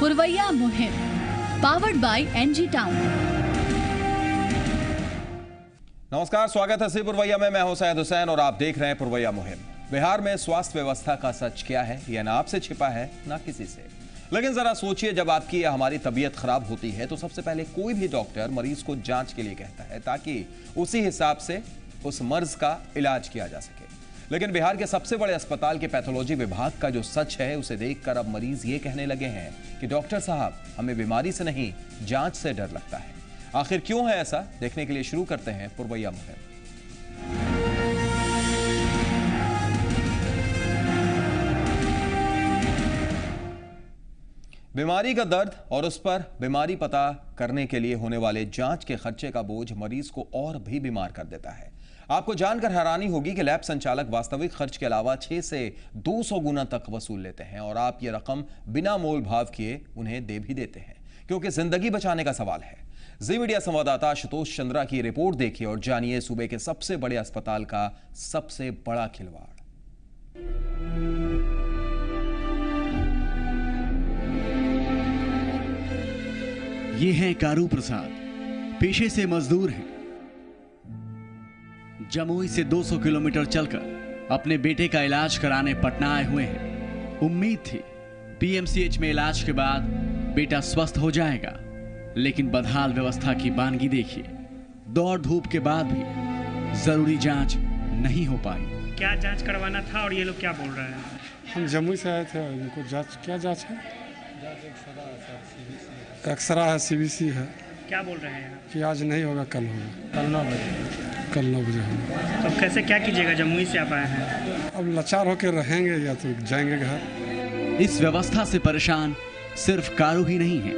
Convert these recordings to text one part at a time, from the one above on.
पुरवैया मुहिम, powered by NG town. नमस्कार, स्वागत है सी पुरवैया में। मैं हूं सैयद हुसैन और आप देख रहे हैं पुरवैया मुहिम। बिहार में स्वास्थ्य व्यवस्था का सच क्या है, यह ना आपसे छिपा है ना किसी से। लेकिन जरा सोचिए, जब आपकी या हमारी तबीयत खराब होती है तो सबसे पहले कोई भी डॉक्टर मरीज को जांच के लिए कहता है ताकि उसी हिसाब से उस मर्ज का इलाज किया जा सके। लेकिन बिहार के सबसे बड़े अस्पताल के पैथोलॉजी विभाग का जो सच है उसे देखकर अब मरीज ये कहने लगे हैं कि डॉक्टर साहब, हमें बीमारी से नहीं जांच से डर लगता है। आखिर क्यों है ऐसा, देखने के लिए शुरू करते हैं पुरवैया मुहिम। बीमारी का दर्द और उस पर बीमारी पता करने के लिए होने वाले जांच के खर्चे का बोझ मरीज को और भी बीमार कर देता है। आपको जानकर हैरानी होगी कि लैब संचालक वास्तविक खर्च के अलावा 6 से 200 गुना तक वसूल लेते हैं और आप ये रकम बिना मोल भाव किए उन्हें दे भी देते हैं, क्योंकि जिंदगी बचाने का सवाल है। जी मीडिया संवाददाता आशुतोष चंद्रा की रिपोर्ट देखिए और जानिए सूबे के सबसे बड़े अस्पताल का सबसे बड़ा खिलवाड़। ये हैं कारू प्रसाद, पेशे से मजदूर हैं। जमुई से 200 किलोमीटर चलकर अपने बेटे का इलाज कराने पटना आए हुए हैं। उम्मीद थी पीएमसीएच में इलाज के बाद बेटा स्वस्थ हो जाएगा, लेकिन बदहाल व्यवस्था की बानगी देखिए। दौड़ धूप के बाद भी जरूरी जांच नहीं हो पाई। क्या जांच करवाना था और ये लोग क्या बोल रहे हैं? हम जमुई से आए थे, इनको जांच क्या जांच है? एक्सरा है, सीबीसी है। क्या बोल रहे हैं कि आज नहीं होगा, कल होगा। कल 9 बजे। कल 9 बजे होगा। तो कैसे क्या कीजिएगा? जमुई से आप आए हैं। अब लाचार होकर रहेंगे या तो जाएंगे घर। इस व्यवस्था से परेशान सिर्फ कारू ही नहीं है।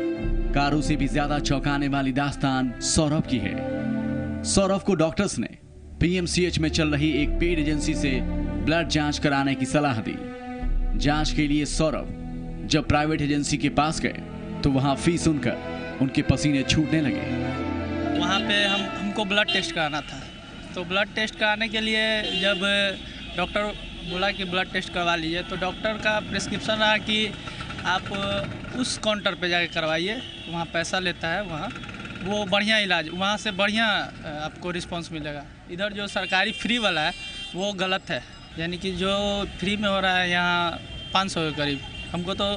कारू से भी ज्यादा चौंकाने वाली दास्तान सौरभ की है। सौरभ को डॉक्टर्स ने पीएमसीएच में चल रही एक पेड एजेंसी से ब्लड जांच कराने की सलाह दी। जांच के लिए सौरभ जब प्राइवेट एजेंसी के पास गए तो वहां फीस सुनकर उनके पसीने छूटने लगे। वहाँ पे हमको ब्लड टेस्ट कराना था, तो ब्लड टेस्ट कराने के लिए जब डॉक्टर बोला कि ब्लड टेस्ट करवा लीजिए, तो डॉक्टर का प्रिस्क्रिप्शन रहा कि आप उस काउंटर पे जाके करवाइए, वहाँ पैसा लेता है, वहाँ वो बढ़िया इलाज, वहाँ से बढ़िया आपको रिस्पांस मिलेगा। इधर जो सरकारी फ्री वाला है वो गलत है, यानी कि जो फ्री में हो रहा है यहाँ 500 के करीब, हमको तो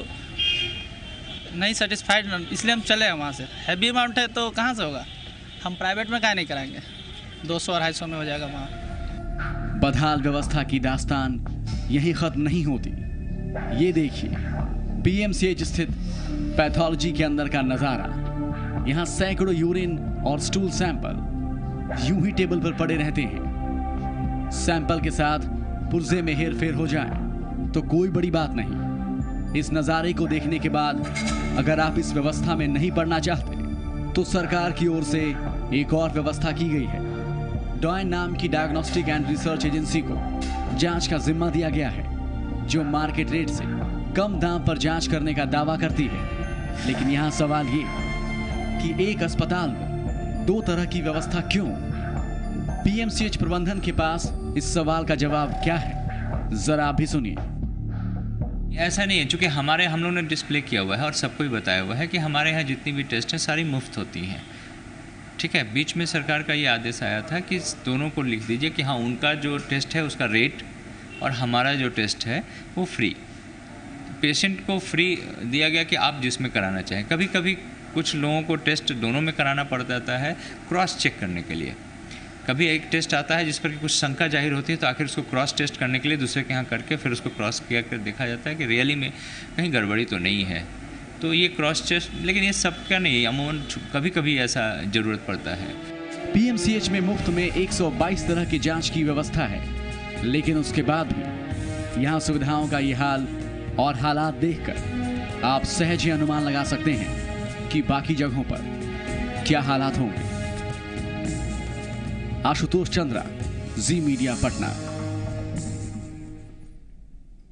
नहीं सेटिस्फाइड, इसलिए हम चले हैं वहाँ से। हैवी अमाउंट है तो कहाँ से होगा, हम प्राइवेट में काहे नहीं कराएंगे, 200-250 में हो जाएगा वहाँ। बदहाल व्यवस्था की दास्तान यहीं खत्म नहीं होती। ये देखिए पीएमसीएच स्थित पैथोलॉजी के अंदर का नजारा। यहाँ सैकड़ों यूरिन और स्टूल सैंपल यूं ही टेबल पर पड़े रहते हैं। सैंपल के साथ पुर्जे में हेरफेर हो जाए तो कोई बड़ी बात नहीं। इस नज़ारे को देखने के बाद अगर आप इस व्यवस्था में नहीं पड़ना चाहते तो सरकार की ओर से एक और व्यवस्था की गई है। डॉइन नाम की डायग्नोस्टिक एंड रिसर्च एजेंसी को जांच का जिम्मा दिया गया है, जो मार्केट रेट से कम दाम पर जांच करने का दावा करती है। लेकिन यहाँ सवाल ये कि एक अस्पताल में 2 तरह की व्यवस्था क्यों? पीएमसीएच प्रबंधन के पास इस सवाल का जवाब क्या है, जरा आप भी सुनिए। ऐसा नहीं है, चूँकि हम लोगों ने डिस्प्ले किया हुआ है और सबको ही बताया हुआ है कि हमारे यहाँ जितनी भी टेस्ट हैं सारी मुफ्त होती हैं। ठीक है, बीच में सरकार का ये आदेश आया था कि दोनों को लिख दीजिए कि हाँ, उनका जो टेस्ट है उसका रेट और हमारा जो टेस्ट है वो फ्री। पेशेंट को फ्री दिया गया कि आप जिसमें कराना चाहें। कभी कभी कुछ लोगों को टेस्ट दोनों में कराना पड़ जाता है क्रॉस चेक करने के लिए। कभी एक टेस्ट आता है जिस पर कि कुछ शंका जाहिर होती है, तो आखिर उसको क्रॉस टेस्ट करने के लिए दूसरे के यहाँ करके फिर उसको क्रॉस किया कर देखा जाता है कि रियली में कहीं गड़बड़ी तो नहीं है। तो ये क्रॉस टेस्ट, लेकिन ये सबका नहीं, अमूमन कभी कभी ऐसा ज़रूरत पड़ता है। पीएमसीएच में मुफ्त में 122 तरह की जांच की व्यवस्था है, लेकिन उसके बाद भी यहाँ सुविधाओं का ये हाल और हालात देखकर आप सहज ही अनुमान लगा सकते हैं कि बाकी जगहों पर क्या हालात होंगे। आशुतोष चंद्रा, जी मीडिया, पटना।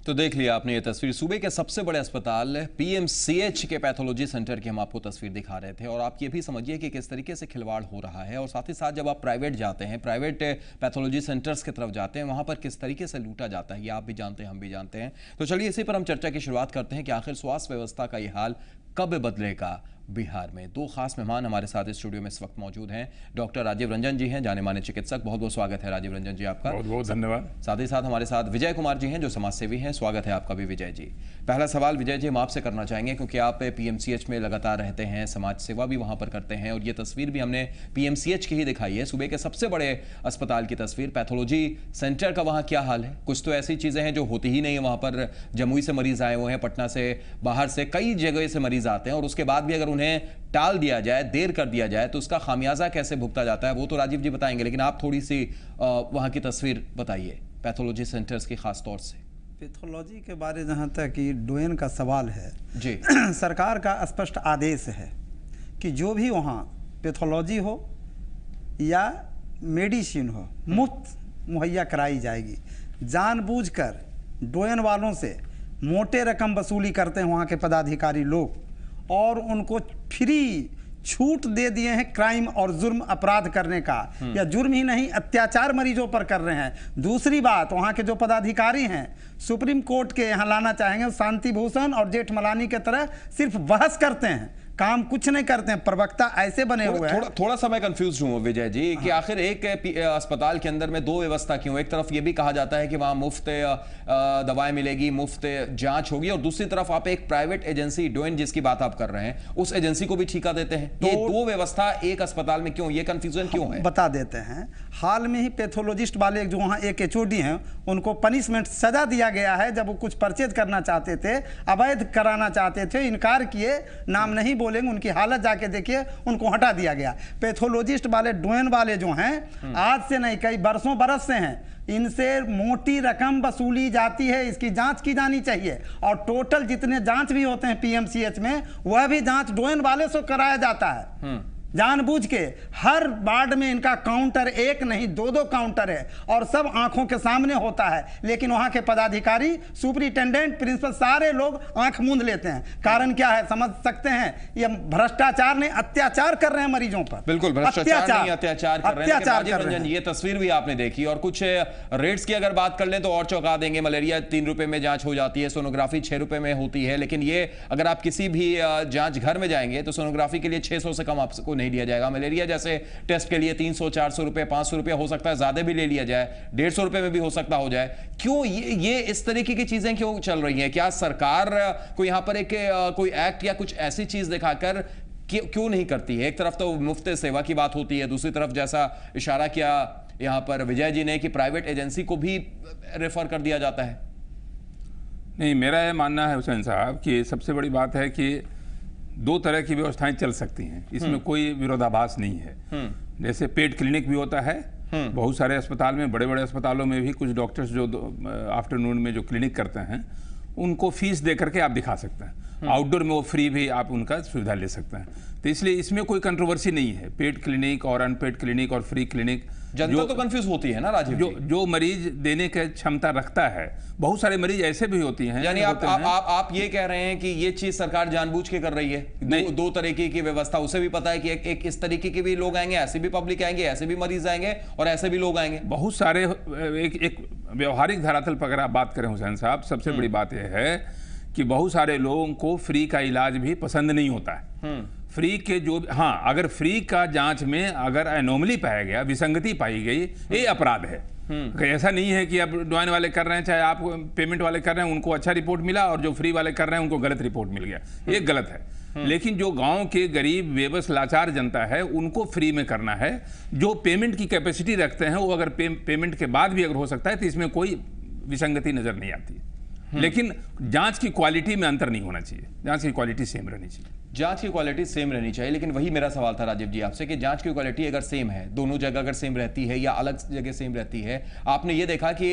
तो देख लिया आपने ये तस्वीर सूबे के सबसे बड़े अस्पताल पीएमसीएच के पैथोलॉजी सेंटर की हम आपको तस्वीर दिखा रहे थे। और आप ये भी समझिए कि किस तरीके से खिलवाड़ हो रहा है। और साथ ही साथ जब आप प्राइवेट जाते हैं, प्राइवेट पैथोलॉजी सेंटर्स की तरफ जाते हैं, वहां पर किस तरीके से लूटा जाता है, ये आप भी जानते हैं, हम भी जानते हैं। तो चलिए इसी पर हम चर्चा की शुरुआत करते हैं कि आखिर स्वास्थ्य व्यवस्था का ये हाल कब बदलेगा बिहार में? दो खास मेहमान हमारे साथ इस स्टूडियो में इस वक्त मौजूद हैं। डॉक्टर राजीव रंजन जी हैं, जाने माने चिकित्सक। बहुत बहुत स्वागत है राजीव रंजन जी आपका। बहुत बहुत धन्यवाद। साथ ही साथ हमारे साथ विजय कुमार जी हैं, जो समाज सेवी हैं। स्वागत है आपका भी विजय जी। पहला सवाल विजय जी हम आपसे करना चाहेंगे, क्योंकि आप पीएमसीएच में लगातार रहते हैं, समाज सेवा भी वहां पर करते हैं, और ये तस्वीर भी हमने पीएमसीएच की ही दिखाई है, सूबे के सबसे बड़े अस्पताल की तस्वीर। पैथोलॉजी सेंटर का वहां क्या हाल है? कुछ तो ऐसी चीजें हैं जो होती ही नहीं है वहां पर। जमुई से मरीज आए हुए हैं, पटना से, बाहर से, कई जगह से मरीज आते हैं, और उसके बाद भी अगर उन्हें टाल दिया जाए, देर कर दिया जाए, तो उसका खामियाजा कैसे भुगता जाता है वो तो राजीव जी बताएंगे, लेकिन आप थोड़ी सी वहां की तस्वीर बताइए पैथोलॉजी सेंटर्स की खास तौर से। पैथोलॉजी के बारे जहाँ तक कि डोएन का सवाल है जी सरकार का स्पष्ट आदेश है कि जो भी वहाँ पैथोलॉजी हो या मेडिसिन हो मुफ्त मुहैया कराई जाएगी। जानबूझकर डोएन वालों से मोटे रकम वसूली करते हैं वहाँ के पदाधिकारी लोग, और उनको फ्री छूट दे दिए हैं क्राइम और जुर्म अपराध करने का, या जुर्म ही नहीं अत्याचार मरीजों पर कर रहे हैं। दूसरी बात, वहाँ के जो पदाधिकारी हैं सुप्रीम कोर्ट के यहाँ लाना चाहेंगे, शांति भूषण और जेठमलानी के तरह सिर्फ बहस करते हैं, काम कुछ नहीं करते हैं। प्रवक्ता ऐसे बने हुए हैं। थोड़ा सा मैं कंफ्यूज हूं विजय जी कि आखिर एक अस्पताल के अंदर में दो व्यवस्था क्यों? एक तरफ ये भी कहा जाता है कि वहां मुफ्त दवाएं मिलेगी, मुफ्त जांच होगी, और दूसरी तरफ आप एक प्राइवेट एजेंसी डोएन जिसकी बात आप कर रहे हैं उस एजेंसी को भी ठेका देते हैं। तो ये दो व्यवस्था एक अस्पताल में क्यों? ये कंफ्यूजन क्यों है? बता देते हैं। हाल में ही पैथोलॉजिस्ट वाले जो वहाँ एक एचओडी हैं उनको पनिशमेंट सजा दिया गया है। जब वो कुछ परचेज करना चाहते थे, अवैध कराना चाहते थे, इनकार किए, नाम नहीं बोलेंगे, उनकी हालत जाके देखिए, उनको हटा दिया गया। पैथोलॉजिस्ट वाले डोएन वाले जो हैं आज से नहीं कई बरसों बरस से हैं, इनसे मोटी रकम वसूली जाती है। इसकी जांच की जानी चाहिए, और टोटल जितने जांच भी होते हैं पीएमसीएच में वह भी जांच डोएन वाले से कराया जाता है। जानबूझ के हर वार्ड में इनका काउंटर एक नहीं दो दो काउंटर है, और सब आंखों के सामने होता है, लेकिन वहां के पदाधिकारी, सुपरिटेंडेंट, प्रिंसिपल सारे लोग आंख मूंद लेते हैं। कारण क्या है समझ सकते हैं? ये भ्रष्टाचार ने अत्याचार कर रहे हैं मरीजों पर। बिल्कुल भ्रष्टाचार नहीं, अत्याचार कर रहे हैं। ये तस्वीर भी आपने देखी, और कुछ रेट्स की अगर बात कर लें तो और चौंका देंगे। मलेरिया 3 रुपए में जांच हो जाती है, सोनोग्राफी 6 रुपए में होती है, लेकिन ये अगर आप किसी भी जांच घर में जाएंगे तो सोनोग्राफी के लिए 600 से कम आपको नहीं लिया जाएगा। मलेरिया जैसे टेस्ट के लिए 300, 400 रुपए, 500 रुपए, हो सकता है ज्यादा भी ले लिया जाए, 150 रुपए में भी हो सकता हो जाए। क्यों ये इस तरीके की चीजें क्यों चल रही हैं? क्या सरकार को यहां पर एक कोई एक्ट या कुछ ऐसी चीज दिखाकर क्यों नहीं करती है? एक तरफ तो मुफ्त सेवा की बात होती है, दूसरी तरफ जैसा इशारा किया यहां पर विजय जी ने कि प्राइवेट एजेंसी को भी रेफर कर दिया जाता है। नहीं, मेरा यह मानना है हुसैन साहब कि सबसे बड़ी बात है कि दो तरह की व्यवस्थाएं चल सकती हैं, इसमें कोई विरोधाभास नहीं है। जैसे पेड क्लिनिक भी होता है, बहुत सारे अस्पताल में, बड़े बड़े अस्पतालों में भी कुछ डॉक्टर्स जो आफ्टरनून में जो क्लिनिक करते हैं उनको फीस दे करके आप दिखा सकते हैं। आउटडोर में वो फ्री भी आप उनका सुविधा ले सकते हैं। तो इसलिए इसमें कोई कंट्रोवर्सी नहीं है। पेड क्लिनिक और अनपेड क्लिनिक और फ्री क्लिनिक, जनता तो कंफ्यूज होती है ना राजीव जी? जो मरीज देने की क्षमता रखता है, बहुत सारे मरीज ऐसे भी होती हैं। यानी आप ये कह रहे हैं कि ये चीज सरकार जानबूझ के कर रही है? दो तरीके की व्यवस्था, उसे भी पता है कि एक इस तरीके के भी लोग आएंगे, ऐसे भी पब्लिक आएंगे, ऐसे भी मरीज आएंगे, और ऐसे भी लोग आएंगे। बहुत सारे एक व्यवहारिक धरातल पर अगर आप बात करें हुसैन साहब, सबसे बड़ी बात यह है कि बहुत सारे लोगों को फ्री का इलाज भी पसंद नहीं होता है। फ्री के जो, हाँ, अगर फ्री का जांच में अगर एनोमली पाया गया, विसंगति पाई गई, ये अपराध है। ऐसा नहीं है कि अब डोएन वाले कर रहे हैं, चाहे आप पेमेंट वाले कर रहे हैं, उनको अच्छा रिपोर्ट मिला, और जो फ्री वाले कर रहे हैं उनको गलत रिपोर्ट मिल गया, ये गलत है। लेकिन जो गांव के गरीब बेबस लाचार जनता है उनको फ्री में करना है। जो पेमेंट की कैपेसिटी रखते हैं वो अगर पेमेंट के बाद भी अगर हो सकता है तो इसमें कोई विसंगति नजर नहीं आती। लेकिन जांच की क्वालिटी में अंतर नहीं होना चाहिए, जांच की क्वालिटी सेम रहनी चाहिए। जांच की क्वालिटी सेम रहनी चाहिए, लेकिन वही मेरा सवाल था राजीव जी आपसे कि जांच की क्वालिटी अगर सेम है, दोनों जगह अगर सेम रहती है या अलग जगह सेम रहती है, आपने ये देखा कि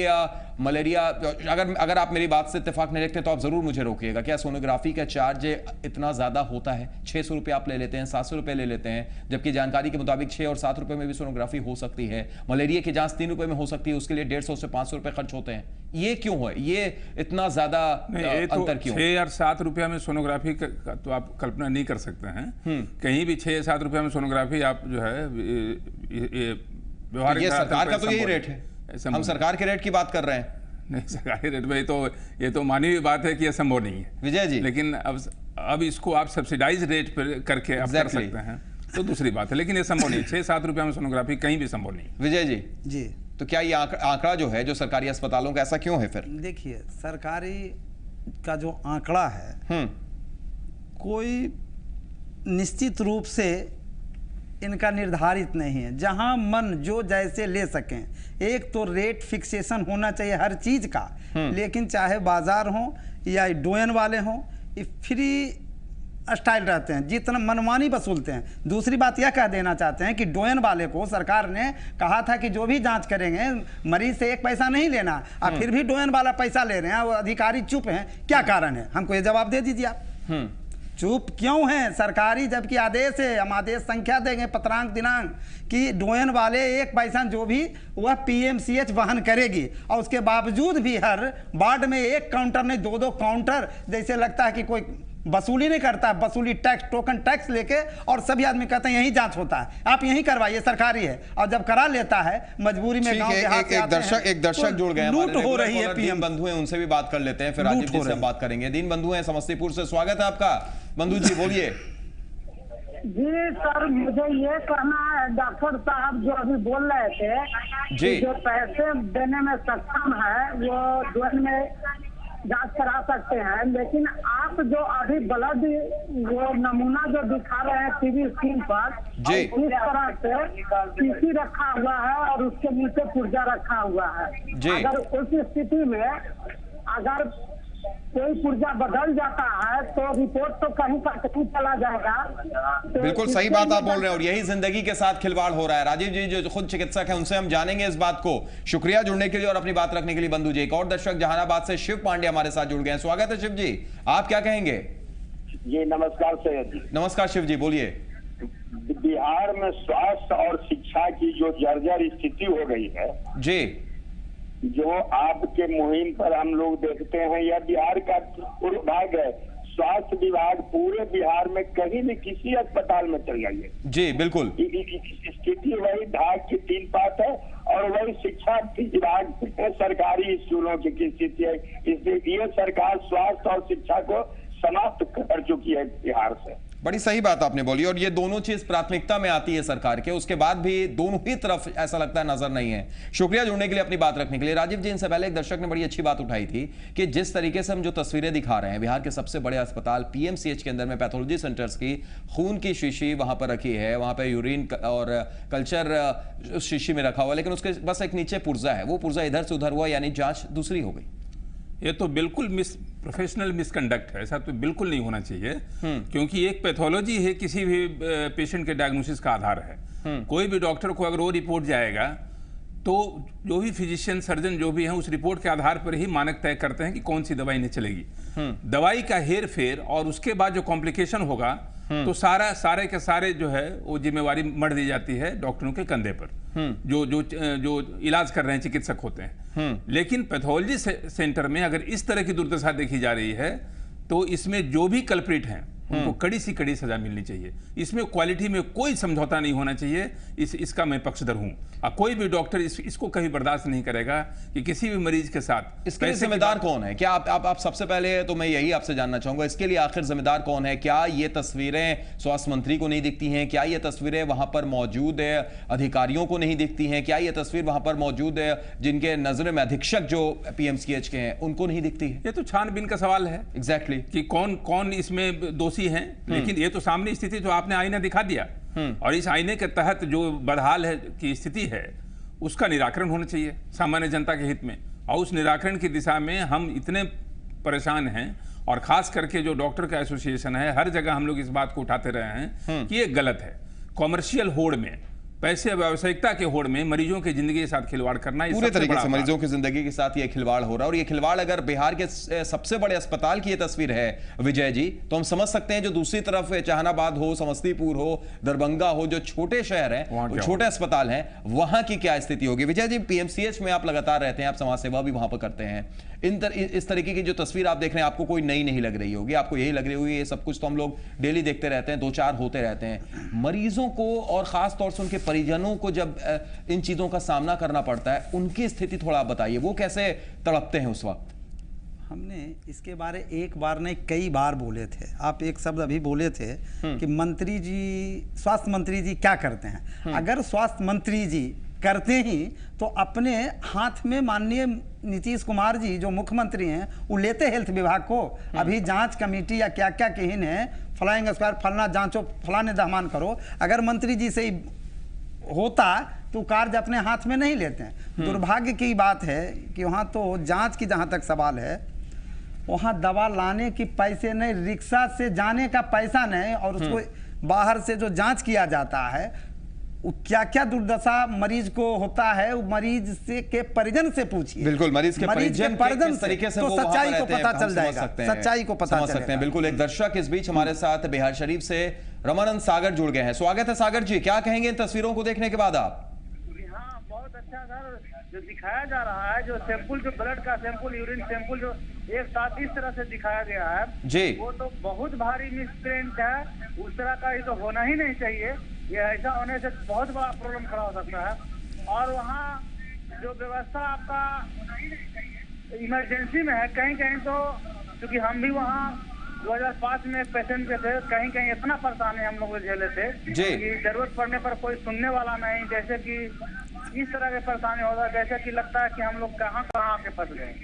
मलेरिया, अगर आप मेरी बात से इत्तेफाक नहीं रखते तो आप जरूर मुझे रोकिएगा, क्या सोनोग्राफी का चार्ज इतना ज्यादा होता है? 600 रुपये आप ले लेते हैं, 700 रुपये ले लेते हैं, जबकि जानकारी के मुताबिक 6 और 7 रुपये में भी सोनोग्राफी हो सकती है। मलेरिया की जांच 3 रुपये में हो सकती है, उसके लिए 150 से 500 रुपये खर्च होते हैं। ये क्यों है? ये इतना ज्यादा अंतर क्यों? 6 और 7 रुपया में सोनोग्राफी का तो आप कल्पना नहीं कर सकते हैं। कहीं भी 6-7 रुपया में सोनोग्राफी आप जो है व्यवहारिक, ये सरकार का तो यही रेट है, हम सरकार के रेट की बात कर रहे हैं। नहीं, सरकारी रेट में ये तो मानवीय बात है कि यह संभव नहीं है विजय जी। लेकिन अब इसको आप सब्सिडाइज रेट पर करके आप कर सकते हैं तो दूसरी बात है, लेकिन ये संभव नहीं। 6-7 रुपये में सोनोग्राफी कहीं भी संभव नहीं। विजय जी जी, तो क्या ये आंकड़ा जो है जो सरकारी अस्पतालों का ऐसा क्यों है फिर? देखिए, सरकारी का जो आंकड़ा है कोई निश्चित रूप से इनका निर्धारित नहीं है। जहां मन जो जैसे ले सकें, एक तो रेट फिक्सेशन होना चाहिए हर चीज का, लेकिन चाहे बाजार हो या डोयन वाले हों, ये फ्री स्टाइल रहते हैं, जितना मनमानी वसूलते हैं। दूसरी बात यह कह देना चाहते हैं कि डोयन वाले को सरकार ने कहा था कि जो भी जांच करेंगे मरीज से 1 पैसा नहीं लेना, अब फिर भी डोयन वाला पैसा ले रहे हैं। वो अधिकारी चुप हैं, क्या कारण है? हमको ये जवाब दे दीजिए आप। चुप क्यों है सरकारी, जबकि आदेश है, हम आदेश संख्या देंगे पत्रांक दिनांक कि डोयन वाले 1 पैसा जो भी वह पीएमसीएच वहन करेगी, और उसके बावजूद भी हर वार्ड में 1 काउंटर नहीं 2-2 काउंटर, जैसे लगता है कि कोई वसूली नहीं करता, वसूली टैक्स टोकन टैक्स लेके, और सभी आदमी कहते हैं यहीं जांच होता है, आप यहीं करवाइए, सरकारी है। और जब करा लेता है मजबूरी में गांव देहात से आते हैं, एक दर्शक जुड़ गए, लूट हो रही है। पीएम बंधु हैं, उनसे भी बात कर लेते हैं, फिर राजीव जी से हम बात करेंगे। दीन बंधु हैं समस्तीपुर से, स्वागत है आपका। बंधु जी बोलिए। जी सर, मुझे ये कहना है, डॉक्टर साहब जो अभी बोल रहे थे जी, जो पैसे देने में सक्षम है वो डोयन में जांच करा सकते हैं, लेकिन आप जो अभी ब्लड वो नमूना जो दिखा रहे हैं टीवी स्क्रीन पर, जी, किस तरह से पीसी रखा हुआ है और उसके नीचे पुर्जा रखा हुआ है, अगर उस स्थिति में अगर कोई पुर्जा बदल जाता है तो रिपोर्ट तो कहीं का कहीं चला जाएगा। तो बिल्कुल सही बात आप बोल रहे हैं, और यही जिंदगी के साथ खिलवाड़ हो रहा है। राजीव जी जो खुद चिकित्सक हैं, उनसे हम जानेंगे इस बात को। शुक्रिया जुड़ने के लिए और अपनी बात रखने के लिए बंधु जी। एक और दर्शक जहानाबाद से शिव पांडे हमारे साथ जुड़ गए हैं, स्वागत है शिव जी, आप क्या कहेंगे? जी नमस्कार सैयद जी। नमस्कार शिव जी, बोलिए। बिहार में स्वास्थ्य और शिक्षा की जो जर्जर स्थिति हो गई है जी, जो आपके मुहिम पर हम लोग देखते हैं, यह बिहार का दुर्भाग्य है। स्वास्थ्य विभाग पूरे बिहार में कहीं भी किसी अस्पताल में चल जाइए, जी बिल्कुल स्थिति वही ढाक की 3 पात है, और वही शिक्षा विभाग सरकारी स्कूलों की स्थिति है। इसलिए ये सरकार स्वास्थ्य और शिक्षा को समाप्त कर चुकी है बिहार से। बड़ी सही बात आपने बोली, और ये दोनों चीज प्राथमिकता में आती है सरकार के, उसके बाद भी दोनों ही तरफ ऐसा लगता है नजर नहीं है। शुक्रिया जुड़ने के लिए, अपनी बात रखने के लिए। राजीव जी, इनसे पहले एक दर्शक ने बड़ी अच्छी बात उठाई थी कि जिस तरीके से हम जो तस्वीरें दिखा रहे हैं, बिहार के सबसे बड़े अस्पताल पीएमसीएच के अंदर में पैथोलॉजी सेंटर्स की खून की शीशी वहां पर रखी है, वहां पर यूरिन और कल्चर शीशी में रखा हुआ, लेकिन उसके बस एक नीचे पुर्जा है, वो पुर्जा इधर से उधर हुआ, यानी जांच दूसरी हो गई। ये तो बिल्कुल प्रोफेशनल मिसकंडक्ट है, ऐसा तो बिल्कुल नहीं होना चाहिए, क्योंकि एक पैथोलॉजी है, किसी भी पेशेंट के डायग्नोसिस का आधार है। कोई भी डॉक्टर को अगर वो रिपोर्ट जाएगा तो जो भी फिजिशियन सर्जन जो भी हैं उस रिपोर्ट के आधार पर ही मानक तय करते हैं कि कौन सी दवाई नहीं चलेगी। दवाई का हेर फेर और उसके बाद जो कॉम्प्लिकेशन होगा तो सारे के सारे जो है वो जिम्मेवारी मढ़ दी जाती है डॉक्टरों के कंधे पर, जो इलाज कर रहे हैं चिकित्सक होते हैं। लेकिन पैथोलॉजी सेंटर में अगर इस तरह की दुर्दशा देखी जा रही है तो इसमें जो भी कल्प्रिट हैं उनको कड़ी सी कड़ी सजा मिलनी चाहिए। इसमें क्वालिटी में कोई समझौता नहीं होना चाहिए, इसका मैं पक्षधर हूं। कोई भी डॉक्टर इसको कभी बर्दाश्त नहीं करेगा कि किसी भी मरीज के साथ। इसके लिए जिम्मेदार कौन है? क्या आप सबसे पहले तो मैं यही आपसे जानना चाहूंगा, इसके लिए आखिर जिम्मेदार कौन है? क्या ये तस्वीरें स्वास्थ्य मंत्री को नहीं दिखती हैं? क्या ये तस्वीरें वहां पर मौजूद अधिकारियों को नहीं दिखती हैं? क्या ये तस्वीर वहां पर मौजूद है जिनके नजर में अधीक्षक जो पीएमसीएच के हैं उनको नहीं दिखती है? ये तो छानबीन का सवाल है एग्जैक्टली कि कौन इसमें दोषी हैं। लेकिन ये तो सामने स्थिति तो आपने आईना दिखा दिया, और इस आईने के तहत जो बदहाल है की स्थिति है उसका निराकरण होना चाहिए सामान्य जनता के हित में, और उस निराकरण की दिशा में हम इतने परेशान हैं, और खास करके जो डॉक्टर का एसोसिएशन है हर जगह हम लोग इस बात को उठाते रहे हैं कि ये गलत है। कॉमर्शियल होड़ में, पैसे व्यावसायिकता के होड़ में मरीजों की जिंदगी के साथ खिलवाड़ करना पूरे तरीके से मरीजों की जिंदगी के साथ ये खिलवाड़ हो रहा है। और ये खिलवाड़ अगर बिहार के सबसे बड़े अस्पताल की ये तस्वीर है विजय जी, तो हम समझ सकते हैं जो दूसरी तरफ जहानाबाद हो, समस्तीपुर हो, दरभंगा हो, जो छोटे शहर हैं, छोटे अस्पताल हैं, वहां की क्या स्थिति होगी? विजय जी, पीएमसीएच में आप लगातार रहते हैं, आप समाज सेवा भी वहां पर करते हैं, इस तरीके की जो तस्वीर आप देख रहे हैं आपको कोई नई नहीं लग रही होगी, आपको यही लग रही होगी ये सब कुछ तो हम लोग डेली देखते रहते हैं, 2-4 होते रहते हैं। मरीजों को और खास तौर से उनके परिजनों को जब इन चीजों का सामना करना पड़ता है, उनकी स्थिति थोड़ा आप बताइए, वो कैसे तड़पते हैं उस वक्त? हमने इसके बारे एक बार नहीं कई बार बोले थे। आप एक शब्द अभी बोले थे कि मंत्री जी, स्वास्थ्य मंत्री जी क्या करते हैं। अगर स्वास्थ्य मंत्री जी करते ही तो अपने हाथ में माननीय नीतीश कुमार जी जो मुख्यमंत्री हैं वो लेते हेल्थ विभाग को। अभी जांच कमेटी या क्या क्या कहीं है, फ्लाइंग स्क्वाड फलना जांचो फलाने दहमान करो। अगर मंत्री जी से ही होता तो कार्य अपने हाथ में नहीं लेते हैं। दुर्भाग्य की बात है कि वहाँ तो जांच की जहाँ तक सवाल है, वहाँ दवा लाने की पैसे नहीं, रिक्शा से जाने का पैसा नहीं, और उसको बाहर से जो जांच किया जाता है वो क्या क्या दुर्दशा मरीज को होता है, वो मरीज से के परिजन से पूछिए। बिल्कुल, मरीज के परिजन किस तरीके से तो वो सच्चाई को पता चल जाएगा, सच्चाई को पता समझ सकते हैं। बिल्कुल, एक दर्शक इस बीच हमारे साथ बिहार शरीफ से रमानंद सागर जुड़ गए हैं। स्वागत है सागर जी, क्या कहेंगे इन तस्वीरों को देखने के बाद आप? हाँ, बहुत अच्छा सर, जो दिखाया जा रहा है, जो सैंपल, जो ब्लड का सैंपल, यूरिन सैंपल जो एक साथ इस तरह से दिखाया गया है जी, वो तो बहुत भारी मिसप्रिंट है। उस तरह का ये तो होना ही नहीं चाहिए। ये ऐसा होने से बहुत बड़ा प्रॉब्लम खड़ा हो सकता है। और वहाँ जो व्यवस्था आपका इमरजेंसी में है, कहीं कहीं तो, क्योंकि हम भी वहाँ 2005 में एक पेशेंट पे थे, कहीं कहीं इतना परेशानी हम लोग झेले थे कि जरूरत पड़ने पर कोई सुनने वाला नहीं। जैसे कि इस तरह की परेशानी होता है, जैसे कि लगता है कि हम लोग कहाँ कहाँ के फंस गए।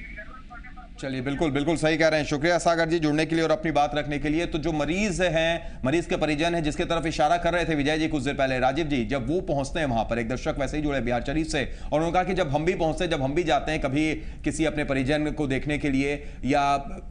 चलिए, बिल्कुल बिल्कुल सही कह रहे हैं। शुक्रिया सागर जी जुड़ने के लिए और अपनी बात रखने के लिए। तो जो मरीज हैं, मरीज के परिजन हैं, जिसके तरफ इशारा कर रहे थे विजय जी कुछ देर पहले, राजीव जी, जब वो पहुंचते हैं वहां पर, एक दर्शक वैसे ही जुड़े बिहार शरीफ से, और उन्होंने कहा कि जब हम भी पहुंचते, जब हम भी जाते हैं कभी किसी अपने परिजन को देखने के लिए, या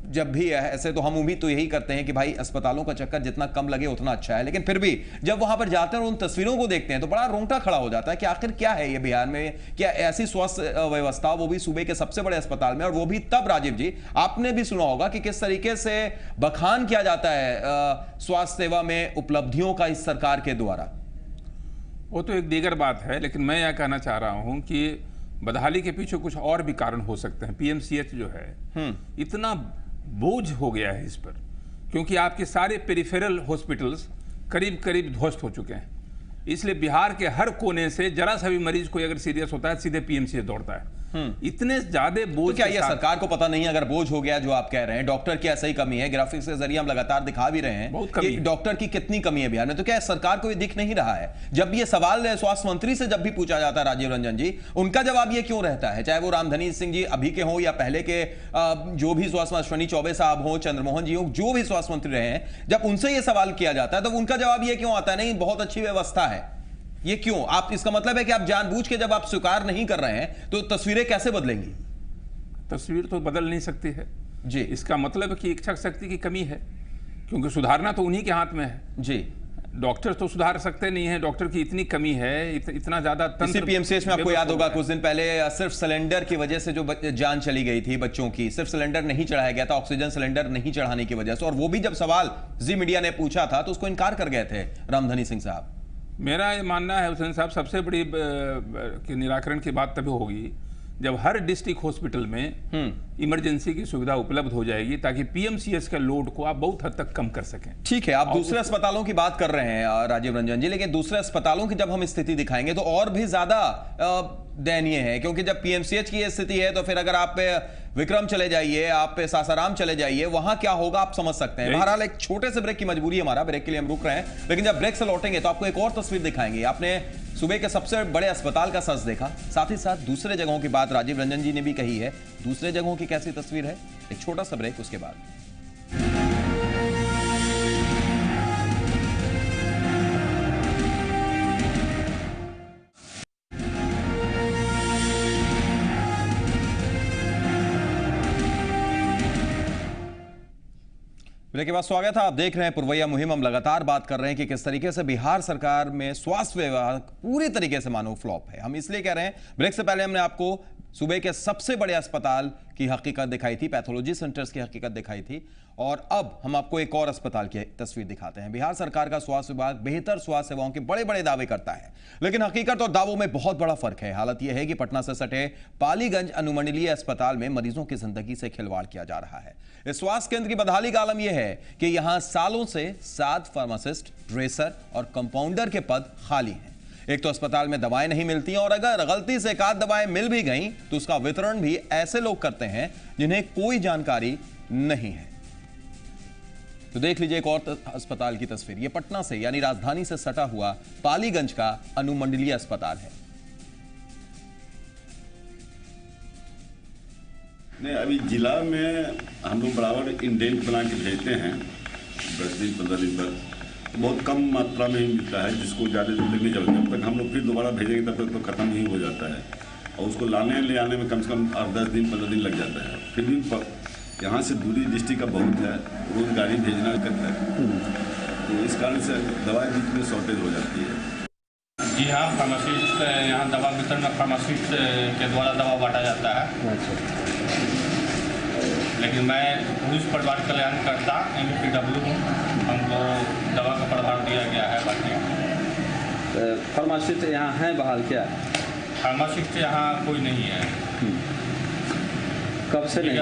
जब भी ऐसे, तो हम उम्मीद तो यही करते हैं कि भाई अस्पतालों का चक्कर जितना कम लगे उतना अच्छा है। लेकिन फिर भी जब वहां पर जाते हैं और उन तस्वीरों को देखते हैं तो बड़ा रोंगटा खड़ा हो जाता है कि आखिर क्या है ये बिहार में, क्या ऐसी स्वास्थ्य व्यवस्था, वो भी सूबे के सबसे बड़े अस्पताल में, और वो भी तब, राजीव जी, आपने भी सुना होगा कि किस तरीके से बखान किया जाता है स्वास्थ्य सेवा में उपलब्धियों का इस सरकार के द्वारा। वो तो एक दीगर बात है, लेकिन मैं यह कहना चाह रहा हूं कि बदहाली के पीछे कुछ और भी कारण हो सकते हैं। पीएमसीएच जो है इतना बोझ हो गया है इस पर, क्योंकि आपके सारे पेरिफेरल हॉस्पिटल्स करीब करीब ध्वस्त हो चुके हैं। इसलिए बिहार के हर कोने से जरा सा भी मरीज कोई अगर सीरियस होता है सीधे पीएमसीएच दौड़ता है। इतने ज्यादा बोझ, तो क्या ये सरकार को पता नहीं अगर बोझ हो गया जो आप कह रहे हैं, डॉक्टर की ऐसा ही कमी है, ग्राफिक्स के जरिए हम लगातार दिखा भी रहे हैं कि डॉक्टर की कितनी कमी है बिहार में, तो क्या सरकार को ये दिख नहीं रहा है? जब ये सवाल स्वास्थ्य मंत्री से जब भी पूछा जाता है, राजीव रंजन जी, उनका जवाब ये क्यों रहता है, चाहे वो रामधनी सिंह जी अभी के हों या पहले के जो भी स्वास्थ्य, अश्विनी चौबे साहब हो, चंद्रमोहन जी हो, जो भी स्वास्थ्य मंत्री रहे हैं, जब उनसे ये सवाल किया जाता है तो उनका जवाब ये क्यों आता है, नहीं बहुत अच्छी व्यवस्था है? ये क्यों? आप, इसका मतलब है कि आप जानबूझ के जब आप स्वीकार नहीं कर रहे हैं तो तस्वीरें कैसे बदलेंगी? तस्वीर तो बदल नहीं सकती है जी। इसका मतलब है कि इच्छा शक्ति की कमी है, क्योंकि सुधारना तो उन्हीं के हाथ में है जी। डॉक्टर तो सुधार सकते नहीं है, डॉक्टर की इतनी कमी है, इतना ज्यादा इसी पीएमसीएच में आपको याद होगा कुछ दिन पहले सिर्फ सिलेंडर की वजह से जो जान चली गई थी बच्चों की, सिर्फ सिलेंडर नहीं चढ़ाया गया था, ऑक्सीजन सिलेंडर नहीं चढ़ाने की वजह से, और वो भी जब सवाल जी मीडिया ने पूछा था तो उसको इनकार कर गए थे रामधनी सिंह साहब। मेरा ये मानना है हुसैन साहब, सबसे बड़ी कि निराकरण की बात तभी होगी जब हर डिस्ट्रिक्ट हॉस्पिटल में इमरजेंसी की सुविधा उपलब्ध हो जाएगी, ताकि पीएमसीएच का लोड को आप बहुत हद तक कम कर सकें। ठीक है, आप दूसरे अस्पतालों की बात कर रहे हैं राजीव रंजन जी, लेकिन दूसरे अस्पतालों की जब हम स्थिति दिखाएंगे तो और भी ज्यादा दयनीय है, क्योंकि जब पीएमसीएच की स्थिति है तो फिर अगर आप विक्रम चले जाइए, आप सासाराम चले जाइए, वहां क्या होगा आप समझ सकते हैं। बहरहाल एक छोटे से ब्रेक की मजबूरी है हमारा, ब्रेक के लिए हम रुक रहे हैं, लेकिन जब ब्रेक से लौटेंगे तो आपको एक और तस्वीर दिखाएंगे। आपने सूबे के सबसे बड़े अस्पताल का सच देखा, साथ ही साथ दूसरे जगहों की बात राजीव रंजन जी ने भी कही है, दूसरे जगहों की कैसी तस्वीर है। एक छोटा सा ब्रेक, उसके बाद ब्रेक के बाद स्वागत है। आप देख रहे हैं पुरवैया मुहिम। हम लगातार बात कर रहे हैं कि किस तरीके से बिहार सरकार में स्वास्थ्य विभाग पूरी तरीके से मानो फ्लॉप है। हम इसलिए कह रहे हैं, ब्रेक से पहले हमने आपको सूबे के सबसे बड़े अस्पताल की हकीकत दिखाई थी, पैथोलॉजी सेंटर्स की हकीकत दिखाई थी, और अब हम आपको एक और अस्पताल की तस्वीर दिखाते हैं। बिहार सरकार का स्वास्थ्य विभाग बेहतर स्वास्थ्य सेवाओं के बड़े बड़े दावे करता है, लेकिन हकीकत और दावों में बहुत बड़ा फर्क है। हालत यह है कि पटना से सटे पालीगंज अनुमंडलीय अस्पताल में मरीजों की जिंदगी से खिलवाड़ किया जा रहा है। इस स्वास्थ्य केंद्र की बदहाली का आलम यह है कि यहां सालों से 7 फार्मासिस्ट, ड्रेसर और कंपाउंडर के पद खाली हैं। एक तो अस्पताल में दवाएं नहीं मिलती और अगर गलती से एक आध दवाएं मिल भी गई तो उसका वितरण भी ऐसे लोग करते हैं जिन्हें कोई जानकारी नहीं है। तो देख लीजिए एक और अस्पताल की तस्वीर। यह पटना से यानी राजधानी से सटा हुआ पालीगंज का अनुमंडलीय अस्पताल है। नहीं, अभी जिला में हम लोग बराबर इंडेंट बना के भेजते हैं 10 दिन 15 दिन पर, तो बहुत कम मात्रा में ही मिलता है, जिसको ज़्यादा दिन तक नहीं चलता। जब तक हम लोग फिर दोबारा भेजेंगे तब तक तो ख़त्म ही हो जाता है और उसको लाने ले आने में कम से कम 10 दिन 15 दिन लग जाता है। फिर भी यहाँ से दूरी डिस्ट्रिक्ट का बहुत है, रोज गाड़ी भेजना करता है, तो इस कारण से दवाई बीच में शॉर्टेज हो जाती है। जी हाँ, फार्मासिस्ट यहाँ दवा वितरण फार्मासिस्ट के द्वारा दवा बांटा जाता है। लेकिन मैं पुलिस परिवार कल्याण करता MPW हूँ, हमको दवा का प्रभार दिया गया है बांटने। फार्मासिस्ट यहाँ हैं बहाल क्या? फार्मासिस्ट यहाँ कोई नहीं है। कब से नहीं?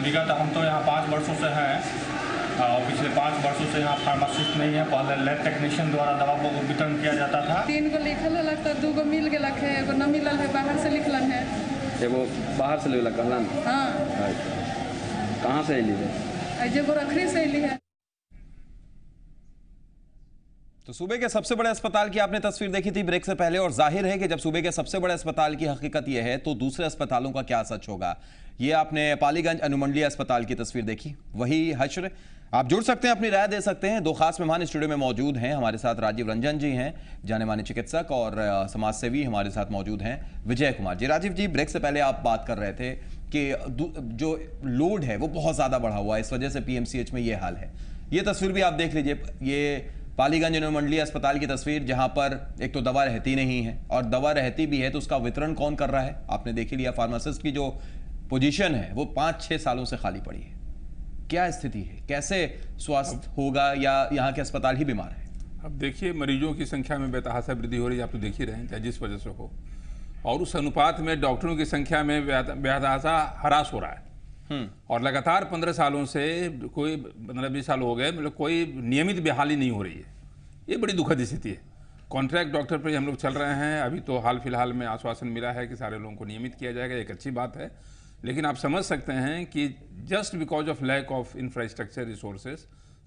विगत हम तो यहाँ 5 वर्षों से हैं और पिछले 5 वर्षों से यहाँ फार्मासिस्ट नहीं है। पहले लैब टेक्नीशियन द्वारा दवा को वितरण किया जाता था। 3 गो लिखल है, 2 गो मिल गया है, एगो न मिलल है, बाहर से लिखलन है। एगो बाहर से लेवल कहलन? हाँ। कहाँ से अली है? एगो रखरी से अली है। तो सूबे के सबसे बड़े अस्पताल की आपने तस्वीर देखी थी ब्रेक से पहले, और जाहिर है कि जब सूबे के सबसे बड़े अस्पताल की हकीकत यह है तो दूसरे अस्पतालों का क्या सच होगा। ये आपने पालीगंज अनुमंडलीय अस्पताल की तस्वीर देखी, वही हश्र। आप जुड़ सकते हैं, अपनी राय दे सकते हैं। 2 खास मेहमान स्टूडियो में मौजूद हैं। हमारे साथ राजीव रंजन जी हैं, जाने माने चिकित्सक और समाजसेवी। हमारे साथ मौजूद हैं विजय कुमार जी। राजीव जी, ब्रेक से पहले आप बात कर रहे थे कि जो लोड है वो बहुत ज्यादा बढ़ा हुआ है, इस वजह से PMCH में ये हाल है। ये तस्वीर भी आप देख लीजिए, ये पालीगंज अनुमंडलीय अस्पताल की तस्वीर, जहां पर एक तो दवा रहती नहीं है और दवा रहती भी है तो उसका वितरण कौन कर रहा है आपने देख लिया। फार्मासिस्ट की जो पोजीशन है वो 5-6 सालों से खाली पड़ी है। क्या स्थिति है, कैसे स्वास्थ्य होगा, या यहाँ के अस्पताल ही बीमार है? अब देखिए, मरीजों की संख्या में बेतहाशा वृद्धि हो रही है, आप तो देख ही रहे हैं, चाहे जिस वजह से हो, और उस अनुपात में डॉक्टरों की संख्या में बेतहाशा हरास हो रहा है। और लगातार 15 सालों से, कोई 15-20 साल हो गए, मतलब कोई नियमित बहाली नहीं हो रही है। ये बड़ी दुखद स्थिति है। कॉन्ट्रैक्ट डॉक्टर पर हम लोग चल रहे हैं। अभी तो हाल फिलहाल में आश्वासन मिला है कि सारे लोगों को नियमित किया जाएगा, एक अच्छी बात है। लेकिन आप समझ सकते हैं कि just because of lack of infrastructure resources,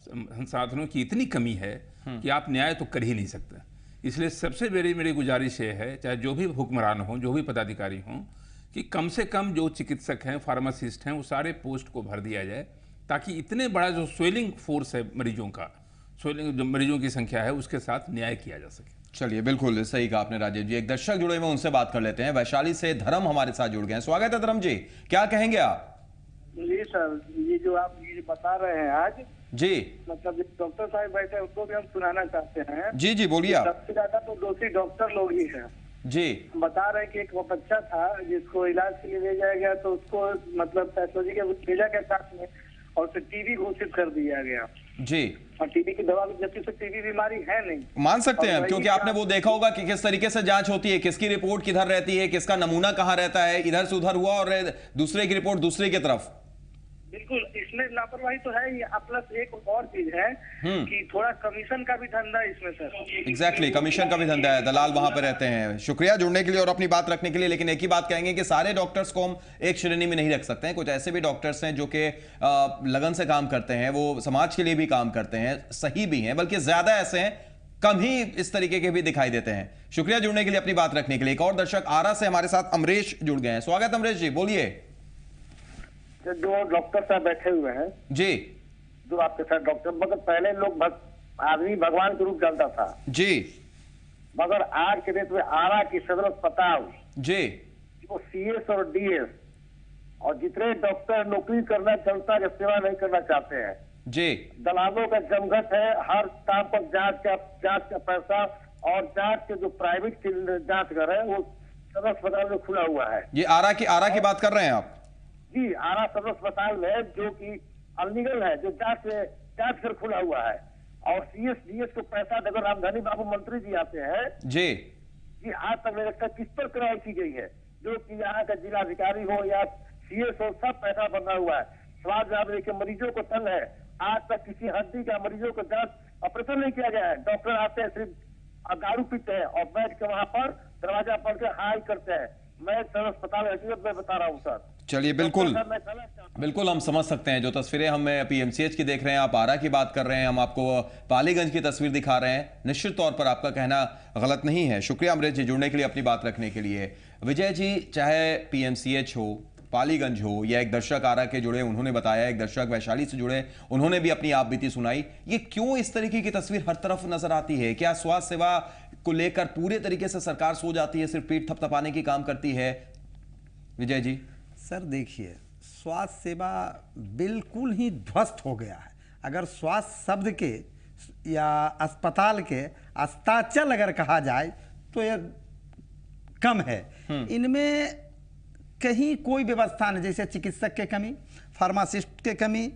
संसाधनों की इतनी कमी है कि आप न्याय तो कर ही नहीं सकते। इसलिए सबसे मेरी गुजारिश ये है, चाहे जो भी हुक्मरान हों, जो भी पदाधिकारी हों, कि कम से कम जो चिकित्सक हैं, फार्मासिस्ट हैं, वो सारे पोस्ट को भर दिया जाए, ताकि इतने बड़ा जो स्वेलिंग फोर्स है मरीजों का, स्वेलिंग जो मरीजों की संख्या है, उसके साथ न्याय किया जा सके। चलिए, बिल्कुल सही कहा आपने राजीव जी। एक दर्शक जुड़े हुए, उनसे बात कर लेते हैं। वैशाली से धर्म हमारे साथ जुड़ गए हैं। स्वागत है धर्म जी, क्या कहेंगे आप? जी सर, ये जो आप ये बता रहे हैं आज जी, मतलब डॉक्टर साहब बैठे हैं, उनको भी हम सुनाना चाहते हैं। जी जी, बोलिए आप। सबसे ज्यादा तो दोषी डॉक्टर लोग ही हैं। जी, बता रहे हैं कि एक वो बच्चा था जिसको इलाज के लिए ले जाया गया, तो उसको मतलब पैथोलॉजी के भेजा के साथ में, और उसे टीबी घोषित कर दिया गया। जी, और टीबी की दवा, जबकि उसे टीबी बीमारी है नहीं, मान सकते हैं, क्योंकि आपने वो देखा होगा कि किस तरीके से जांच होती है, किसकी रिपोर्ट किधर रहती है, किसका नमूना कहाँ रहता है, इधर से उधर हुआ और दूसरे की रिपोर्ट दूसरे की तरफ। बिल्कुल, इसमें लापरवाही तो है ही। प्लस एक और चीज है कि थोड़ा कमीशन का भी धंधा है इसमें सर। एग्जैक्टली, कमीशन का भी धंधा है, दलाल वहां पे रहते हैं। शुक्रिया जुड़ने के लिए और अपनी बात रखने के लिए। लेकिन एक ही बात कहेंगे कि सारे डॉक्टर्स को हम एक श्रेणी में नहीं रख सकते हैं। कुछ ऐसे भी डॉक्टर्स हैं जो कि लगन से काम करते हैं, वो समाज के लिए भी काम करते हैं, सही भी हैं, बल्कि ज्यादा ऐसे हैं, कम ही इस तरीके के भी दिखाई देते हैं। शुक्रिया जुड़ने के लिए, अपनी बात रखने के लिए। एक और दर्शक आरा से हमारे साथ अमरीश जुड़ गए हैं। स्वागत अमरीश जी, बोलिए। जो डॉक्टर साहब बैठे हुए हैं जी, जो आपके साथ डॉक्टर, मगर पहले लोग आदमी भगवान के रूप डालता था जी, मगर आज के डेट में आरा की सदर अस्पताल जी, वो CS और DS और जितने डॉक्टर नौकरी करना, जनता की सेवा नहीं करना चाहते हैं जी, दलालों का जमघट है। हर काम पर जांच का पैसा, और जांच के जो प्राइवेट जांच कर रहे हैं वो सदर अस्पताल में खुला हुआ है। ये आरा की बात कर रहे हैं आप? जी, आरा सदर अस्पताल में, जो कि अनलीगल है, जो जांच कर खुला हुआ है। और CS DS को पैसा देकर रामधानी बाबू मंत्री जी आते हैं जी, आज तक मेरे तक किस पर कार्रवाई की गई है? जो कि यहाँ का जिलाधिकारी हो या CS हो, सब पैसा बना हुआ है। स्वास्थ्य के मरीजों को तंग है, आज तक किसी हड्डी का मरीजों को जांच ऑपरेशन नहीं किया गया है। डॉक्टर आते हैं, सिर्फ और दारू पीते हैं और बैठ के वहाँ पर दरवाजा पढ़ के हाई करते हैं। मैं सर अस्पताल हकीकत में बता रहा हूँ सर। चलिए बिल्कुल हम समझ सकते हैं जो तस्वीरें हम पीएमसीएच की देख रहे हैं, आप आरा की बात कर रहे हैं, हम आपको पालीगंज की तस्वीर दिखा रहे हैं। निश्चित तौर पर आपका कहना गलत नहीं है। शुक्रिया अमृत जी जुड़ने के लिए, अपनी बात रखने के लिए। विजय जी, चाहे पीएमसीएच हो, पालीगंज हो, या एक दर्शक आरा के जुड़े, उन्होंने बताया, एक दर्शक वैशाली से जुड़े, उन्होंने भी अपनी आप बीती सुनाई, ये क्यों इस तरीके की तस्वीर हर तरफ नजर आती है? क्या स्वास्थ्य सेवा को लेकर पूरे तरीके से सरकार सो जाती है, सिर्फ पीठ थपथपाने की काम करती है? विजय जी। सर देखिए, स्वास्थ्य सेवा बिल्कुल ही ध्वस्त हो गया है। अगर स्वास्थ्य शब्द के या अस्पताल के अस्ताचल अगर कहा जाए तो यह कम है। इनमें कहीं कोई व्यवस्था नहीं, जैसे चिकित्सक के कमी, फार्मासिस्ट के कमी,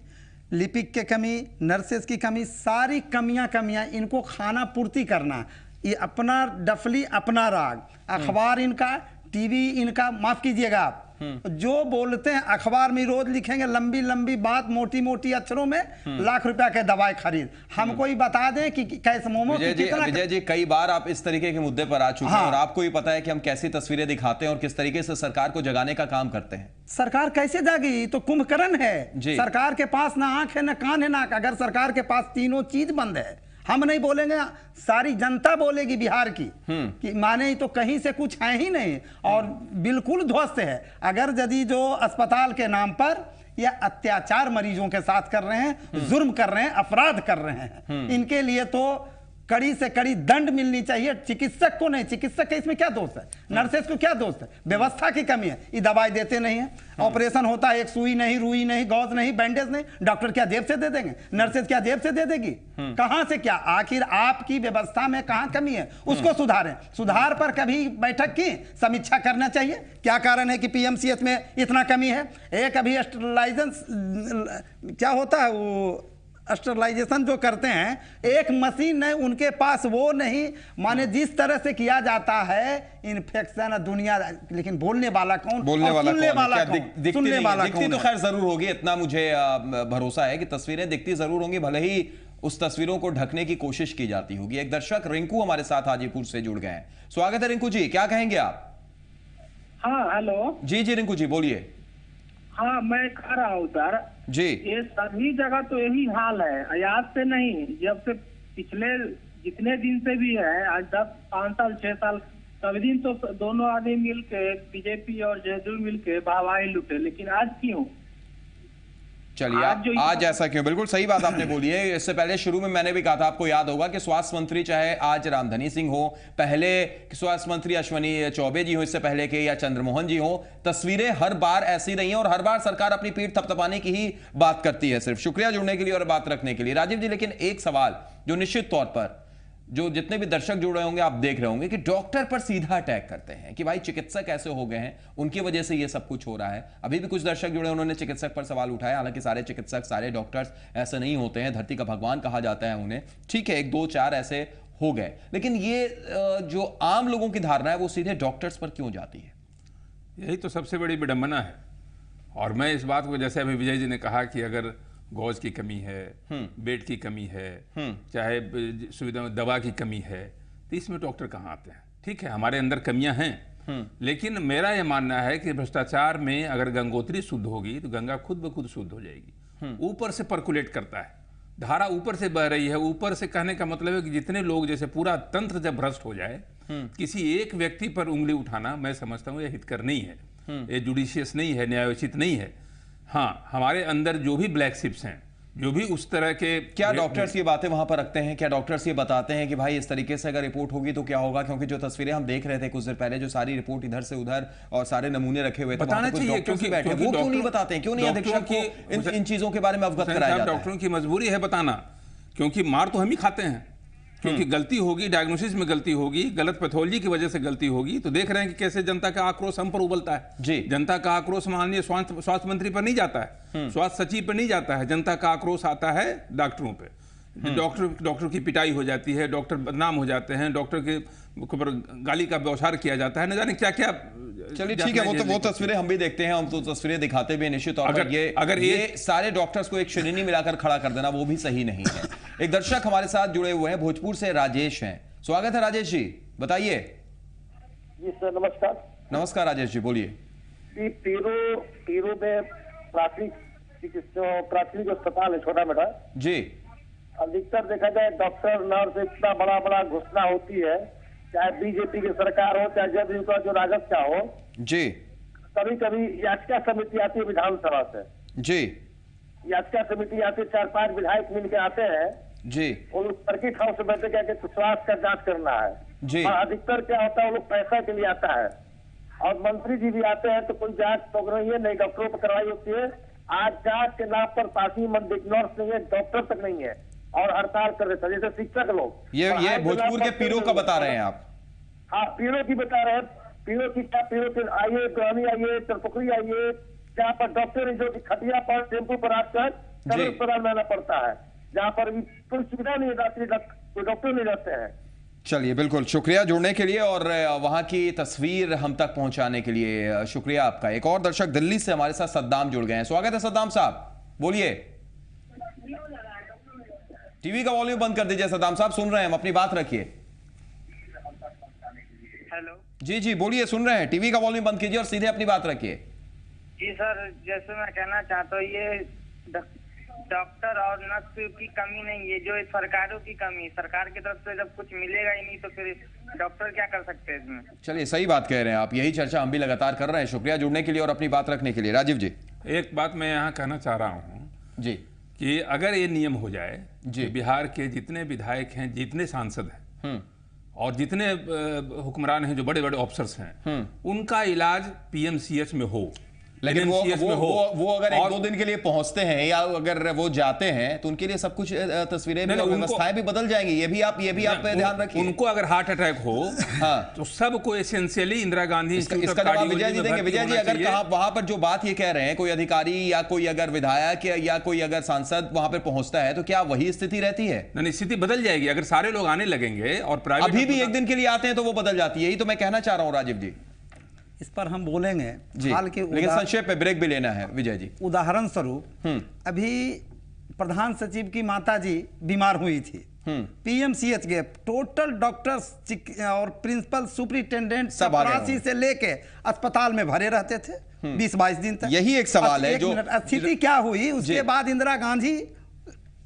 लिपिक के कमी, नर्सेस की कमी, सारी कमियां इनको खाना पूर्ति करना, ये अपना डफली अपना राग, अखबार इनका, टीवी इनका, माफ कीजिएगा आप, जो बोलते हैं अखबार में रोज लिखेंगे लंबी लंबी बात मोटी मोटी अक्षरों में, लाख रुपया के दवाई खरीद। हमको ही बता दें कि कैसे मोमो विजय जी कई बार आप इस तरीके के मुद्दे पर आ चुके हैं और आपको ही पता है कि हम कैसी तस्वीरें दिखाते हैं और किस तरीके से सरकार को जगाने का काम करते हैं। सरकार कैसे जागी? तो कुंभकर्ण है। सरकार के पास ना आंख है, ना कान है, ना। अगर सरकार के पास तीनों चीज बंद है, हम नहीं बोलेंगे, सारी जनता बोलेगी बिहार की कि माने तो कहीं से कुछ है ही नहीं और बिल्कुल ध्वस्त है। अगर यदि जो अस्पताल के नाम पर या अत्याचार मरीजों के साथ कर रहे हैं, जुर्म कर रहे हैं, अपराध कर रहे हैं, इनके लिए तो कड़ी से कड़ी दंड मिलनी चाहिए। चिकित्सक को नहीं, चिकित्सक का इसमें क्या दोष है? नर्सेस को क्या दोष है? व्यवस्था की कमी है, ये दवाई देते नहीं है। ऑपरेशन होता है, एक सुई नहीं, रुई नहीं, गौज नहीं, बैंडेज नहीं, डॉक्टर क्या जेब से दे देंगे? नर्सेस क्या जेब से दे देगी? कहां से क्या? आखिर आपकी व्यवस्था में कहां कमी है, उसको सुधारें। सुधार पर कभी बैठक की समीक्षा करना चाहिए। क्या कारण है कि पीएमसीएच में इतना कमी है? एक अभी क्या होता है वो स्टरलाइजेशन जो करते हैं, एक मशीन नहीं उनके पास, वो नहीं, माने जिस तरह से किया जाता है इन्फेक्शन दुनिया। लेकिन बोलने वाला कौन? बोलने वाला कौन? दिखती तो खैर जरूर होगी, इतना मुझे भरोसा है कि तस्वीरें दिखती जरूर होंगी, भले ही उस तस्वीरों को ढकने की कोशिश की जाती होगी। एक दर्शक रिंकू हमारे साथ हाजीपुर से जुड़ गए हैं। स्वागत है रिंकू जी, क्या कहेंगे आप? हाँ हेलो। जी रिंकू जी बोलिए। हाँ मैं कह रहा हूँ सर जी, ये सभी जगह तो यही हाल है, आज से नहीं, जब से पिछले जितने दिन से भी है, आज 10, 5 साल 6 साल, सभी दिन तो दोनों आदमी मिलके, बीजेपी और जदयू मिलके वाहवाही लुटे, लेकिन आज क्यों? चलिए आज ऐसा क्यों? बिल्कुल सही बात आपने बोली है। इससे पहले शुरू में मैंने भी कहा था, आपको याद होगा कि स्वास्थ्य मंत्री चाहे आज रामधनी सिंह हो, पहले स्वास्थ्य मंत्री अश्विनी चौबे जी हो, इससे पहले के या चंद्रमोहन जी हो, तस्वीरें हर बार ऐसी रही हैं और हर बार सरकार अपनी पीठ थपथपाने की ही बात करती है। सिर्फ शुक्रिया जुड़ने के लिए और बात रखने के लिए। राजीव जी, लेकिन एक सवाल जो निश्चित तौर पर जो जितने भी दर्शक जुड़ रहे होंगे आप देख रहे होंगे कि डॉक्टर पर सीधा अटैक करते हैं कि भाई चिकित्सक ऐसे हो गए हैं, उनकी वजह से ये सब कुछ हो रहा है। अभी भी कुछ दर्शक जुड़े, उन्होंने चिकित्सक पर सवाल उठाया। हालांकि सारे चिकित्सक, सारे डॉक्टर्स ऐसे नहीं होते हैं, धरती का भगवान कहा जाता है उन्हें, ठीक है, 1 2 4 ऐसे हो गए, लेकिन ये जो आम लोगों की धारणा है वो सीधे डॉक्टर्स पर क्यों जाती है? यही तो सबसे बड़ी विडंबना है। और मैं इस बात को, जैसे अभी विजय जी ने कहा कि अगर गौज की कमी है, बेड की कमी है, चाहे सुविधा दवा की कमी है, तो इसमें डॉक्टर कहाँ आते हैं? ठीक है, हमारे अंदर कमियां हैं, लेकिन मेरा यह मानना है कि भ्रष्टाचार में अगर गंगोत्री शुद्ध होगी तो गंगा खुद ब खुद शुद्ध हो जाएगी। ऊपर से पर्कुलेट करता है, धारा ऊपर से बह रही है। ऊपर से कहने का मतलब है कि जितने लोग, जैसे पूरा तंत्र जब भ्रष्ट हो जाए, किसी एक व्यक्ति पर उंगली उठाना, मैं समझता हूँ यह हितकर नहीं है, ये जुडिशियस नहीं है, न्यायोचित नहीं है। हाँ, हमारे अंदर जो भी ब्लैक शिप्स हैं, जो भी उस तरह के, क्या डॉक्टर्स ये बातें वहां पर रखते हैं? क्या डॉक्टर्स ये बताते हैं कि भाई इस तरीके से अगर रिपोर्ट होगी तो क्या होगा? क्योंकि जो तस्वीरें हम देख रहे थे कुछ देर पहले, जो सारी रिपोर्ट इधर से उधर और सारे नमूने रखे हुए थे, बताना चाहिए, क्योंकि वो क्यों नहीं बताते हैं? क्यों नहीं अधीक्षक को इन चीजों के बारे में अवगत कराया जाता है? डॉक्टरों की मजबूरी है बताना, क्योंकि मार तो हम ही खाते हैं। क्योंकि गलती होगी, डायग्नोसिस में गलती होगी, गलत पैथोलॉजी की वजह से गलती होगी, तो देख रहे हैं कि कैसे जनता का आक्रोश हम पर उबलता है। जी, जनता का आक्रोश माननीय स्वास्थ्य मंत्री पर नहीं जाता है, स्वास्थ्य सचिव पर नहीं जाता है, जनता का आक्रोश आता है डॉक्टरों पे। डॉक्टर की पिटाई हो जाती है, डॉक्टर बदनाम हो जाते हैं, डॉक्टर के ऊपर गाली का व्यवहार किया जाता है, न जाने क्या क्या। चलिए ठीक है, वो तस्वीरें हम भी देखते हैं, हम तो तस्वीरें दिखाते भी निश्चित तौर पर। अगर ये सारे डॉक्टर्स को एक श्रेणी मिलाकर खड़ा कर देना वो भी सही नहीं है। एक दर्शक हमारे साथ जुड़े हुए हैं, भोजपुर से राजेश हैं। स्वागत है राजेश जी, बताइए। जी सर नमस्कार। नमस्कार राजेश जी, बोलिए। पीरो में प्राथमिक अस्पताल है छोटा मोटा जी। अधिकतर देखा जाए डॉक्टर नर्स इतना बड़ा बड़ा घोषणा होती है, चाहे बीजेपी की सरकार हो चाहे जदयू का जो राजद का हो जी। कभी कभी याचिका समिति आती है विधानसभा से जी। याचिका समिति आती है, 4-5 विधायक मिलकर आते हैं जी। वो लोग सर्किट हाउस में बैठे क्या स्वास्थ्य का जांच करना है जी। और अधिकतर क्या होता है वो लोग पैसा के लिए आता है और मंत्री जी भी आते हैं तो कोई जांच तो नहीं डॉक्टरों पर करवाई होती है। आज जांच के नाम पर पासी नर्स नहीं है, डॉक्टर तक नहीं है और हड़ताल कर रहे थे जैसे शिक्षक लोग। ये भोजपुर के पीरो का बता रहे हैं आप? हाँ पीरो की बता रहे हैं। पीरो की क्या, पीरो के आइए, ग्रामी आइए, चरपुखरी आइए, जहाँ पर डॉक्टर जो खटिया पर टेम्पो पर आकर सदर अस्पताल में आना पड़ता है, जहाँ पर कोई सुविधा नहीं है, कोई डॉक्टर नहीं रहते हैं। चलिए बिल्कुल, शुक्रिया जुड़ने के लिए और वहां की तस्वीर हम तक पहुंचाने के लिए शुक्रिया आपका। एक और दर्शक दिल्ली से हमारे साथ सद्दाम जुड़ गए हैं। स्वागत है सद्दाम साहब, बोलिए। टीवी का वॉल्यूम बंद कर दीजिए सद्दाम साहब, सुन रहे हैं हम, अपनी बात रखिए। हेलो जी जी बोलिए, सुन रहे हैं। टीवी का वॉल्यूम बंद कीजिए और सीधे अपनी बात रखिए। जी सर, जैसे मैं कहना चाहता हूँ ये डॉक्टर और नर्स की कमी नहीं है, जो सरकारों की कमी, सरकार की तरफ से जब कुछ मिलेगा ही नहीं तो फिर डॉक्टर क्या कर सकते हैं इसमें। चलिए सही बात कह रहे हैं आप, यही चर्चा हम भी लगातार कर रहे हैं। शुक्रिया जुड़ने के लिए और अपनी बात रखने के लिए। राजीव जी, एक बात मैं यहाँ कहना चाह रहा हूँ जी कि अगर ये नियम हो जाए कि बिहार के जितने विधायक हैं, जितने सांसद हैं और जितने हुक्मरान हैं, जो बड़े बड़े ऑफिसर्स हैं, उनका इलाज पीएमसीएच में हो, लेकिन वो अगर 1-2 दिन के लिए पहुंचते हैं या अगर वो जाते हैं तो उनके लिए सब कुछ तस्वीरें भी, व्यवस्थाएं भी बदल जाएंगी। ये भी आप ध्यान रखिए। उनको अगर हार्ट अटैक हो तो सबको एसेंशियली इंदिरा गांधी इसका जवाब विजय जी देंगे। विजय जी, अगर वहां पर जो बात ये कह रहे हैं, कोई अधिकारी या कोई अगर विधायक या कोई अगर सांसद वहां पर पहुंचता है तो क्या वही स्थिति रहती है? नहीं, स्थिति बदल जाएगी अगर सारे लोग आने लगेंगे और प्राइवेट अभी भी 1 दिन के लिए आते हैं तो वो बदल जाती है। यही तो मैं कहना चाह रहा हूं राजीव जी। इस पर हम बोलेंगे हाल के, लेकिन संक्षेप में ब्रेक भी लेना है विजय जी। उदाहरण स्वरूप अभी प्रधान सचिव की माताजी बीमार हुई थी, पीएमसीएच के टोटल डॉक्टर्स और प्रिंसिपल सुपरिटेंडेंट चपरासी से लेके अस्पताल में भरे रहते थे 20-22 दिन तक। यही एक सवाल है, जो स्थिति क्या हुई उसके बाद इंदिरा गांधी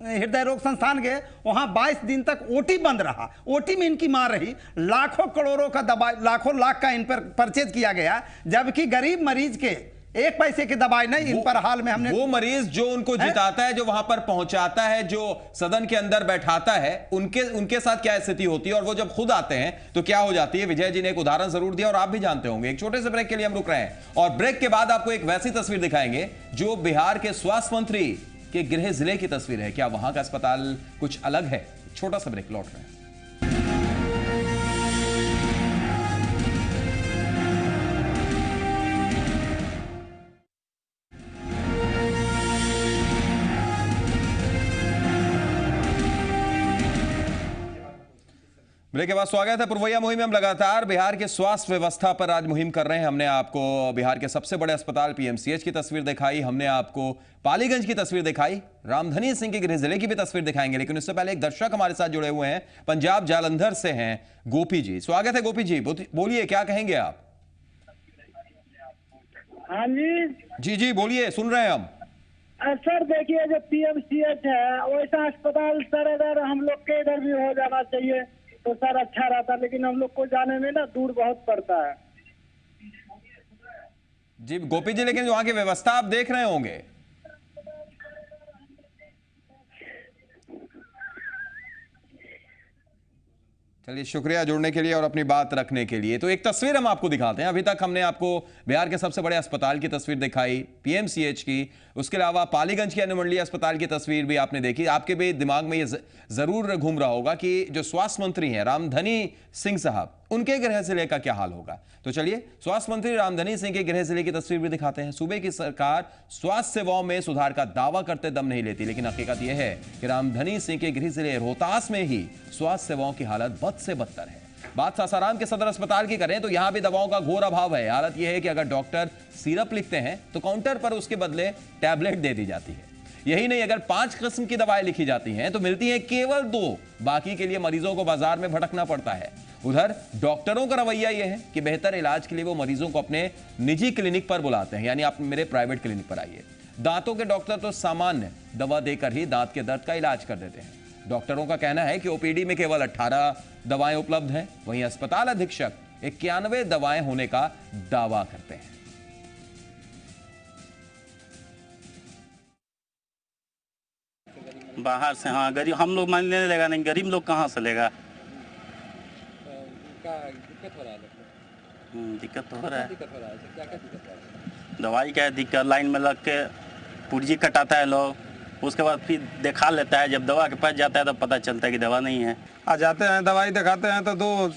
हृदय रोग संस्थान के वहां 22 दिन तक ओटी बंद रहा। ओटी में इनकी मार रही, लाखों करोड़ों का दवाई, लाखों लाख का इन पर परचेज किया गया, जबकि गरीब मरीज के 1 पैसे की दवाई नहीं इन पर हाल में हमने। वो मरीज जो उनको जिताता है, जो वहां पर पहुंचाता है, जो सदन के अंदर बैठाता है, उनके साथ क्या स्थिति होती है और वो जब खुद आते हैं तो क्या हो जाती है। विजय जी ने एक उदाहरण जरूर दिया और आप भी जानते होंगे। एक छोटे से ब्रेक के लिए हम रुक रहे हैं और ब्रेक के बाद आपको एक वैसी तस्वीर दिखाएंगे जो बिहार के स्वास्थ्य मंत्री के गृह जिले की तस्वीर है। क्या वहां का अस्पताल कुछ अलग है? छोटा सा ब्रेक, लौट रहे हैं। ब्रेक के बाद स्वागत है पुरवैया मुहिम में। हम लगातार बिहार के स्वास्थ्य व्यवस्था पर आज मुहिम कर रहे हैं। हमने आपको बिहार के सबसे बड़े अस्पताल पीएमसीएच की तस्वीर दिखाई, हमने आपको पालीगंज की तस्वीर दिखाई, रामधनी सिंह के गृह जिले की भी तस्वीर दिखाएंगे। लेकिन इससे पहले एक दर्शक हमारे साथ जुड़े हुए हैं, पंजाब जालंधर से हैं गोपी जी। स्वागत है गोपी जी, बोलिए क्या कहेंगे आप? हाँ जी जी बोलिए, सुन रहे हैं हम। सर देखिए, जो पीएमसीएच है वैसा अस्पताल सर अगर हम लोग के इधर भी हो जाना चाहिए तो सर अच्छा रहता, लेकिन हम लोग को जाने में ना दूर बहुत पड़ता है। जी गोपी जी, लेकिन वहां की व्यवस्था आप देख रहे होंगे। चलिए शुक्रिया जुड़ने के लिए और अपनी बात रखने के लिए। तो एक तस्वीर हम आपको दिखाते हैं। अभी तक हमने आपको बिहार के सबसे बड़े अस्पताल की तस्वीर दिखाई, पीएमसीएच की, उसके अलावा पालीगंज के अनुमंडलीय अस्पताल की तस्वीर भी आपने देखी। आपके भी दिमाग में ये जरूर घूम रहा होगा कि जो स्वास्थ्य मंत्री हैं रामधनी सिंह साहब, उनके गृह जिले का क्या हाल होगा। तो चलिए स्वास्थ्य मंत्री रामधनी सिंह के गृह जिले की तस्वीर भी दिखाते हैं। सूबे की सरकार स्वास्थ्य सेवाओं में सुधार का दावा करते दम नहीं लेती, लेकिन हकीकत यह है कि रामधनी सिंह के गृह जिले रोहतास में ही स्वास्थ्य सेवाओं की हालत बद से बदतर है। बात सासाराम के सदर अस्पताल की करें तो यहां भी दवाओं का घोर अभाव है। हालत यह है कि अगर डॉक्टर सिरप लिखते हैं तो काउंटर पर उसके बदले टैबलेट दे दी जाती है। यही नहीं, अगर 5 किस्म की दवाएं लिखी जाती हैं तो मिलती हैं केवल 2, बाकी के लिए मरीजों को बाजार में भटकना पड़ता है। उधर डॉक्टरों का रवैया यह है कि बेहतर इलाज के लिए वो मरीजों को अपने निजी क्लिनिक पर बुलाते हैं, यानी आप मेरे प्राइवेट क्लिनिक पर आइए। दांतों के डॉक्टर तो सामान्य दवा देकर ही दांत के दर्द का इलाज कर देते हैं। डॉक्टरों का कहना है कि ओपीडी में केवल 18 दवाएं उपलब्ध हैं, वहीं अस्पताल अधीक्षक 91 दवाएं होने का दावा करते हैं। बाहर से, हाँ गरीब हम लोग मान लेने लेगा नहीं, गरीब लोग कहाँ से लेगा? दिक्कत हो रहा है। दिक्कत तो हो रहा है। दिक्कत हो रहा है, क्या क्या दिक्कत हो रहा है? दवाई का है दिक्कत, लाइन में लग के पुर्जी कटाता है लोग, उसके बाद फिर दिखा लेता है, जब दवा के पास जाता है तो पता चलता है कि दवा नहीं है। आ जाते हैं दवाई दिखाते हैं तो 2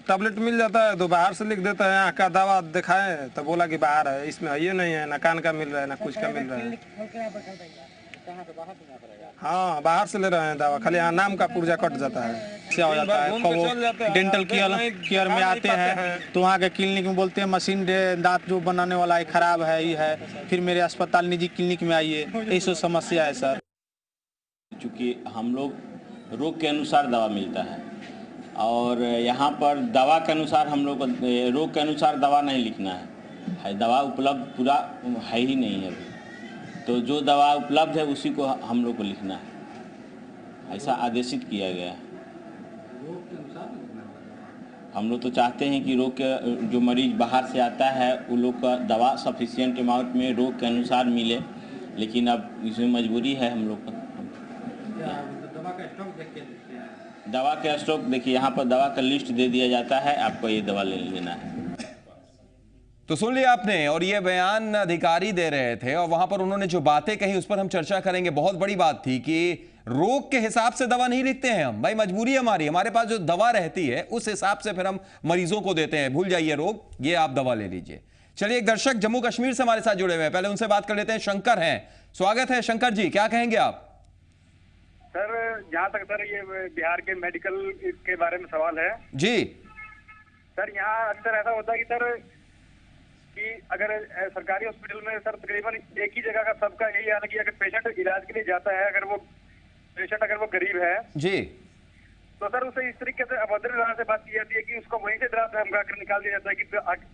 टैबलेट मिल जाता है, 2 बाहर से लिख देता है। आँख का दवा दिखाए तो बोला कि बाहर है, इसमें ये नहीं है, ना कान का मिल रहा है ना कुछ का मिल रहा है। हाँ बाहर से ले रहे हैं दवा, खाली यहाँ नाम का पुर्जा कट जाता है। क्या हो जाता है, वो डेंटल केयर में आते हैं तो वहाँ के क्लिनिक में बोलते हैं मशीन दांत जो बनाने वाला है खराब है, ये है, फिर मेरे अस्पताल निजी क्लिनिक में आइए, यही सब समस्या है सर। चूँकि हम लोग रोग के अनुसार दवा मिलता है और यहाँ पर दवा के अनुसार हम लोग रोग के अनुसार दवा नहीं लिखना है, दवा उपलब्ध पूरा है ही नहीं है, तो जो दवा उपलब्ध है उसी को हम लोग को लिखना है, ऐसा आदेशित किया गया है। हम लोग तो चाहते हैं कि रोग के जो मरीज बाहर से आता है वो लोग का दवा सफिशिएंट अमाउंट में रोग के अनुसार मिले, लेकिन अब इसमें मजबूरी है हम लोग का। दवा का स्टॉक देखिए, यहाँ पर दवा का लिस्ट दे दिया जाता है, आपको ये दवा ले लेना है। तो सुन लिया आपने, और ये बयान अधिकारी दे रहे थे और वहां पर उन्होंने जो बातें कही उस पर हम चर्चा करेंगे। बहुत बड़ी बात थी कि रोग के हिसाब से दवा नहीं लिखते हैं हम, भाई मजबूरी हमारे पास जो दवा रहती है उस हिसाब से फिर हम मरीजों को देते हैं। भूल जाइए रोग, ये आप दवा ले लीजिए। चलिए, एक दर्शक जम्मू कश्मीर से हमारे साथ जुड़े हुए हैं, पहले उनसे बात कर लेते हैं। शंकर हैं, स्वागत है शंकर जी, क्या कहेंगे आप? सर जहाँ तक सर ये बिहार के मेडिकल के बारे में सवाल है जी सर, यहाँ अक्सर ऐसा होता है कि सर कि अगर सरकारी हॉस्पिटल में सर तकरीबन एक ही जगह का सबका यही हाल है कि अगर पेशेंट इलाज के लिए जाता है, अगर वो पेशेंट अगर वो गरीब है जी, तो सर उसे इस तरीके से अभद्र तरह से बात की जाती है कि उसको वहीं से धमका कर निकाल दिया जाता है कि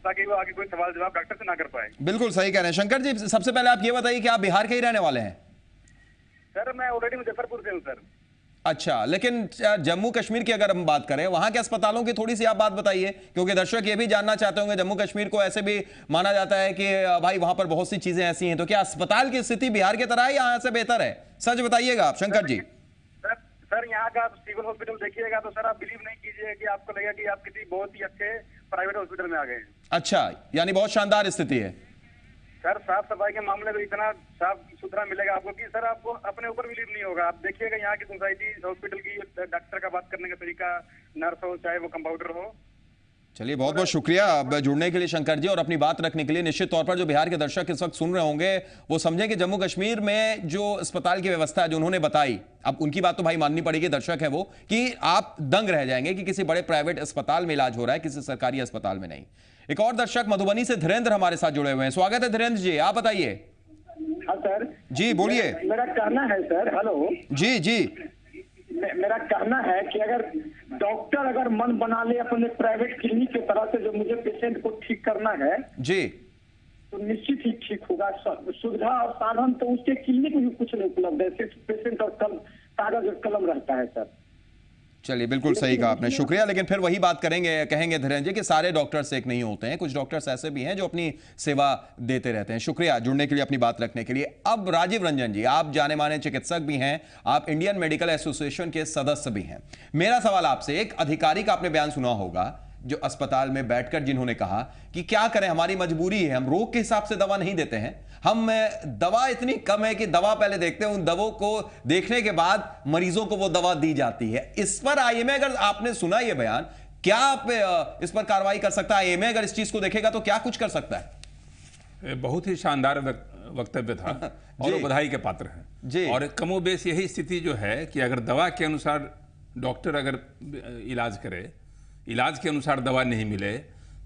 ताकि वो आगे कोई सवाल जवाब डॉक्टर से ना कर पाए। बिल्कुल सही कह रहे हैं शंकर जी। सबसे पहले आप ये बताइए कि आप बिहार के ही रहने वाले हैं? सर मैं ऑलरेडी मुजफ्फरपुर से हूँ सर। अच्छा, लेकिन जम्मू कश्मीर की अगर हम बात करें, वहां के अस्पतालों की थोड़ी सी आप बात बताइए, क्योंकि दर्शक ये भी जानना चाहते होंगे। जम्मू कश्मीर को ऐसे भी माना जाता है कि भाई वहां पर बहुत सी चीजें ऐसी हैं, तो क्या अस्पताल की स्थिति बिहार की तरह है या यहाँ से बेहतर है? सच बताइएगा आप शंकर जी। सर यहाँ का सिविल हॉस्पिटल देखिएगा तो सर आप बिलीव नहीं कीजिए कि आपको लगेगा कि आप किसी बहुत ही अच्छे प्राइवेट हॉस्पिटल में आ गए। अच्छा, यानी बहुत शानदार स्थिति है सर। साफ सफाई के मामले में इतना साफ सुथरा मिलेगा आपको कि सर आपको अपने ऊपर बिलीव नहीं होगा। आप देखिएगा यहाँ की सोसाइटी हॉस्पिटल की डॉक्टर का बात करने का तरीका, नर्स हो चाहे वो कंपाउंडर हो। चलिए, बहुत बहुत शुक्रिया जुड़ने के लिए शंकर जी और अपनी बात रखने के लिए। निश्चित तौर पर जो बिहार के दर्शक इस वक्त सुन रहे होंगे वो समझें कि जम्मू कश्मीर में जो अस्पताल की व्यवस्था है जो उन्होंने बताई, अब उनकी बात तो भाई माननी पड़ेगी, दर्शक है वो, कि आप दंग रह जाएंगे कि किसी बड़े प्राइवेट अस्पताल में इलाज हो रहा है, किसी सरकारी अस्पताल में नहीं। एक और दर्शक मधुबनी से धीरेन्द्र हमारे साथ जुड़े हुए हैं, स्वागत है धीरेन्द्र जी, आप बताइए। हाँ सर जी बोलिए। मेरा कहना है सर, हेलो जी जी, मेरा कहना है कि अगर डॉक्टर अगर मन बना ले अपने प्राइवेट क्लिनिक की तरह से जो मुझे पेशेंट को ठीक करना है जी, तो निश्चित ही ठीक होगा। सुविधा और साधन तो उसके क्लिनिक में भी कुछ नहीं उपलब्ध है, सिर्फ पेशेंट और कागज और कलम रहता है सर। चलिए, बिल्कुल सही कहा आपने, शुक्रिया। लेकिन फिर वही बात कहेंगे धीरेन्द्र जी कि सारे डॉक्टर्स एक नहीं होते हैं, कुछ डॉक्टर्स ऐसे भी हैं जो अपनी सेवा देते रहते हैं। शुक्रिया जुड़ने के लिए, अपनी बात रखने के लिए। अब राजीव रंजन जी, आप जाने माने चिकित्सक भी हैं, आप इंडियन मेडिकल एसोसिएशन के सदस्य भी हैं। मेरा सवाल आपसे, एक अधिकारी का आपने बयान सुना होगा जो अस्पताल में बैठकर जिन्होंने कहा कि क्या करें, हमारी मजबूरी है, हम रोग के हिसाब से दवा नहीं देते हैं, हम दवा इतनी कम है कि दवा पहले देखते हैं, उन दवाओं को देखने के बाद मरीजों को वो दवा दी जाती है। इस पर आईएमए, अगर आपने सुना ये बयान, क्या आप इस पर कार्रवाई कर सकता है? आईएमए अगर इस चीज को देखेगा तो क्या कुछ कर सकता है? बहुत ही शानदार वक्तव्य था और वो बधाई के पात्र हैं। और कमोबेश यही स्थिति जो है कि अगर दवा के अनुसार डॉक्टर अगर इलाज करे, इलाज के अनुसार दवा नहीं मिले,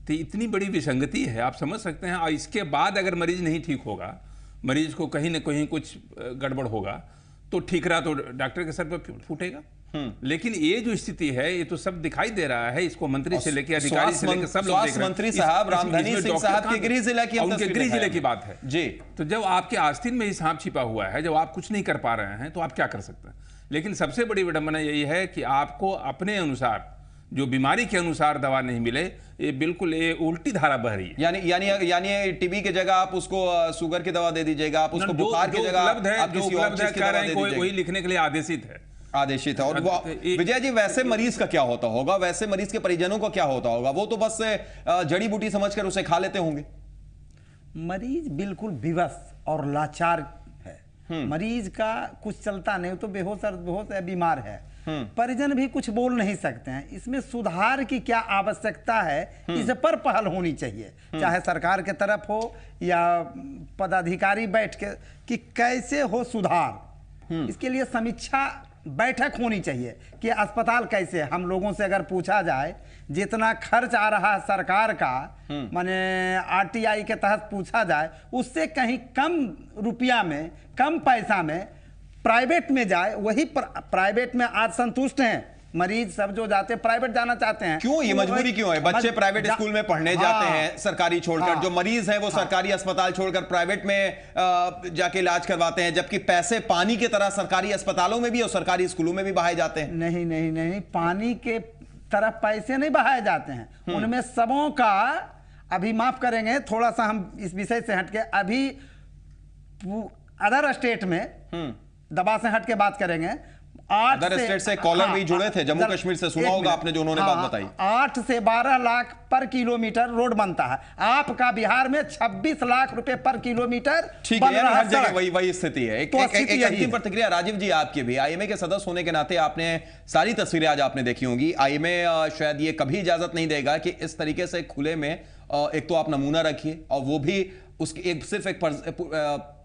तो इतनी बड़ी विसंगति है, आप समझ सकते हैं। और इसके बाद अगर मरीज नहीं ठीक होगा मरीज को कहीं ना कहीं कुछ गड़बड़ होगा तो ठीक रहा तो डॉक्टर के सर पर फूटेगा। लेकिन ये जो स्थिति है ये तो सब दिखाई दे रहा है, इसको मंत्री से लेकर अधिकारी से लेकर सब लोग देख रहे हैं। स्वास्थ्य मंत्री साहब रामधनी सिंह साहब के गृह जिला की उनके गृह जिले की बात है जी। तो जब आपके आस्तीन में ही सांप छिपा हुआ है, जब आप कुछ नहीं कर पा रहे हैं तो आप क्या कर सकते हैं। लेकिन सबसे बड़ी विडंबना यही है कि आपको अपने अनुसार जो बीमारी के अनुसार दवा नहीं मिले, ये बिल्कुल ये उल्टी धारा बह रही है। यानी टीबी की जगह आप उसको शुगर की दवा दे दीजिएगा, आप उसको बुखार की जगह आप किसी और चीज की दवा दे दीजिएगा। वही लिखने के लिए आदेशित है। और विजय जी वैसे मरीज का क्या होता होगा, वैसे मरीज के परिजनों का क्या होता होगा? वो तो बस जड़ी बूटी समझकर उसे खा लेते होंगे। मरीज बिल्कुल विवश और लाचार है। मरीज का कुछ चलता नहीं, तो बेहोश है, बीमार है। परिजन भी कुछ बोल नहीं सकते हैं। इसमें सुधार की क्या आवश्यकता है, इस पर पहल होनी चाहिए, चाहे सरकार के तरफ हो या पदाधिकारी बैठ के कि कैसे हो सुधार। इसके लिए समीक्षा बैठक होनी चाहिए कि अस्पताल कैसे। हम लोगों से अगर पूछा जाए जितना खर्च आ रहा है सरकार का, माने आरटीआई के तहत पूछा जाए, उससे कहीं कम रुपया में, कम पैसा में प्राइवेट में जाए। वही प्राइवेट में आज संतुष्ट हैं मरीज सब, जो जाते प्राइवेट जाना चाहते हैं। क्यों ये मजबूरी क्यों है? बच्चे प्राइवेट स्कूल में पढ़ने जाते हैं सरकारी छोड़कर, जो मरीज हैं वो सरकारी अस्पताल छोड़कर प्राइवेट में जाके इलाज करवाते हैं, जबकि पैसे पानी की तरह सरकारी अस्पतालों में भी और सरकारी स्कूलों में भी बहाए जाते हैं। नहीं नहीं नहीं, पानी के तरफ पैसे नहीं बहाए जाते हैं। उनमें सबों का, अभी माफ करेंगे थोड़ा सा हम इस विषय से हटके, अभी अदर स्टेट में दवा से हट के बात करेंगे। अदर स्टेट से कॉलर भी जुड़े थे, जम्मू कश्मीर से सुना होगा आपने जो उन्होंने बात बताई। 8 से 12 लाख पर किलोमीटर रोड बनता है, आपका बिहार में 26 लाख रुपए पर किलोमीटर। ठीक है, हर जगह वही स्थिति है। एक अंतिम प्रतिक्रिया राजीव जी आपकी भी, आईएमए के सदस्य होने के नाते आपने सारी तस्वीरें आज आपने देखी होंगी। आईएमए शायद ये कभी इजाजत नहीं देगा कि इस तरीके से खुले में एक तो आप नमूना रखिए और वो भी उसकी सिर्फ एक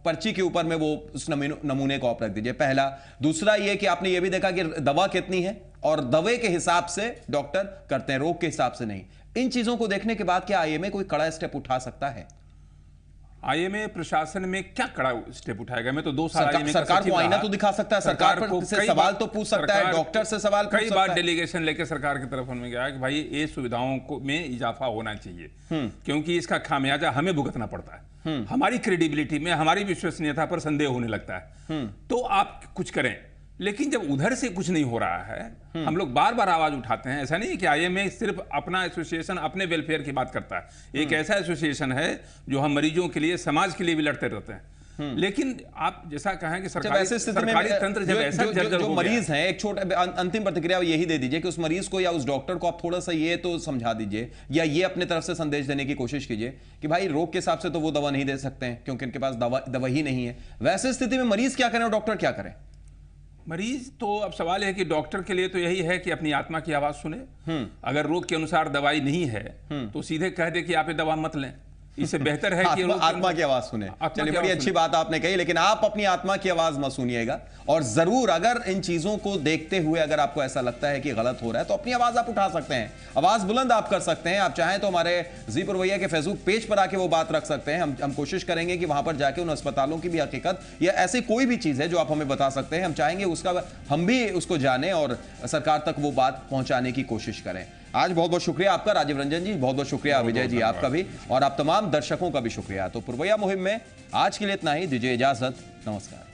पर्ची के ऊपर में वो उस नमूने को आप रख दीजिए, पहला। दूसरा ये कि आपने ये भी देखा कि दवा कितनी है और दवे के हिसाब से डॉक्टर करते हैं, रोग के हिसाब से नहीं। इन चीजों को देखने के बाद क्या आईएमए कोई कड़ा स्टेप उठा सकता है? आईएमए प्रशासन में क्या कड़ा स्टेप उठाएगा? मैं तो 2 साल सरकार को आईना तो दिखा सकता है, सरकार से सवाल तो पूछ सकता है, डॉक्टर से सवाल कई बार डेलीगेशन लेकर सरकार की तरफ में गया कि भाई ये सुविधाओं को में इजाफा होना चाहिए, क्योंकि इसका खामियाजा हमें भुगतना पड़ता है। हमारी क्रेडिबिलिटी में, हमारी विश्वसनीयता पर संदेह होने लगता है। तो आप कुछ करें, लेकिन जब उधर से कुछ नहीं हो रहा है, हम लोग बार बार आवाज उठाते हैं। ऐसा नहीं कि आईएमए सिर्फ अपना एसोसिएशन, अपने वेलफेयर की बात करता है। एक ऐसा एसोसिएशन है जो हम मरीजों के लिए, समाज के लिए भी लड़ते रहते हैं। लेकिन आप जैसा कहें कि सरकारी तंत्र जब ऐसा जो मरीज हैं, एक छोटा अंतिम प्रतिक्रिया यही दे दीजिए कि उस मरीज को या उस डॉक्टर को आप थोड़ा सा ये तो समझा दीजिए या ये अपने तरफ से संदेश देने की कोशिश कीजिए कि भाई रोग के हिसाब से तो वो दवा नहीं दे सकते हैं क्योंकि इनके पास दवा ही नहीं है। वैसे स्थिति में मरीज क्या करें और डॉक्टर क्या करें? मरीज तो अब सवाल है कि डॉक्टर के लिए तो यही है कि अपनी आत्मा की आवाज सुने। अगर रोग के अनुसार दवाई नहीं है तो सीधे कह दे कि आप ये दवा मत लें। इससे बेहतर है कि आत्मा की आवाज सुने। चलिए, बड़ी अच्छी बात आपने कही, लेकिन आप अपनी आत्मा की आवाज मत सुनिएगा। और जरूर अगर इन चीजों को देखते हुए अगर आपको ऐसा लगता है कि गलत हो रहा है तो अपनी आवाज आप उठा सकते हैं, आवाज बुलंद आप कर सकते हैं। आप चाहें तो हमारे जी पुरवैया के फेसबुक पेज पर आके वो बात रख सकते हैं। हम कोशिश करेंगे कि वहां पर जाके उन अस्पतालों की भी हकीकत या ऐसी कोई भी चीज है जो आप हमें बता सकते हैं, हम चाहेंगे उसका हम भी उसको जाने और सरकार तक वो बात पहुंचाने की कोशिश करें। आज बहुत बहुत शुक्रिया आपका राजीव रंजन जी, बहुत बहुत शुक्रिया विजय जी आपका भी, और आप तमाम दर्शकों का भी शुक्रिया। तो पुरवैया मुहिम में आज के लिए इतना ही, दीजिए इजाजत, नमस्कार।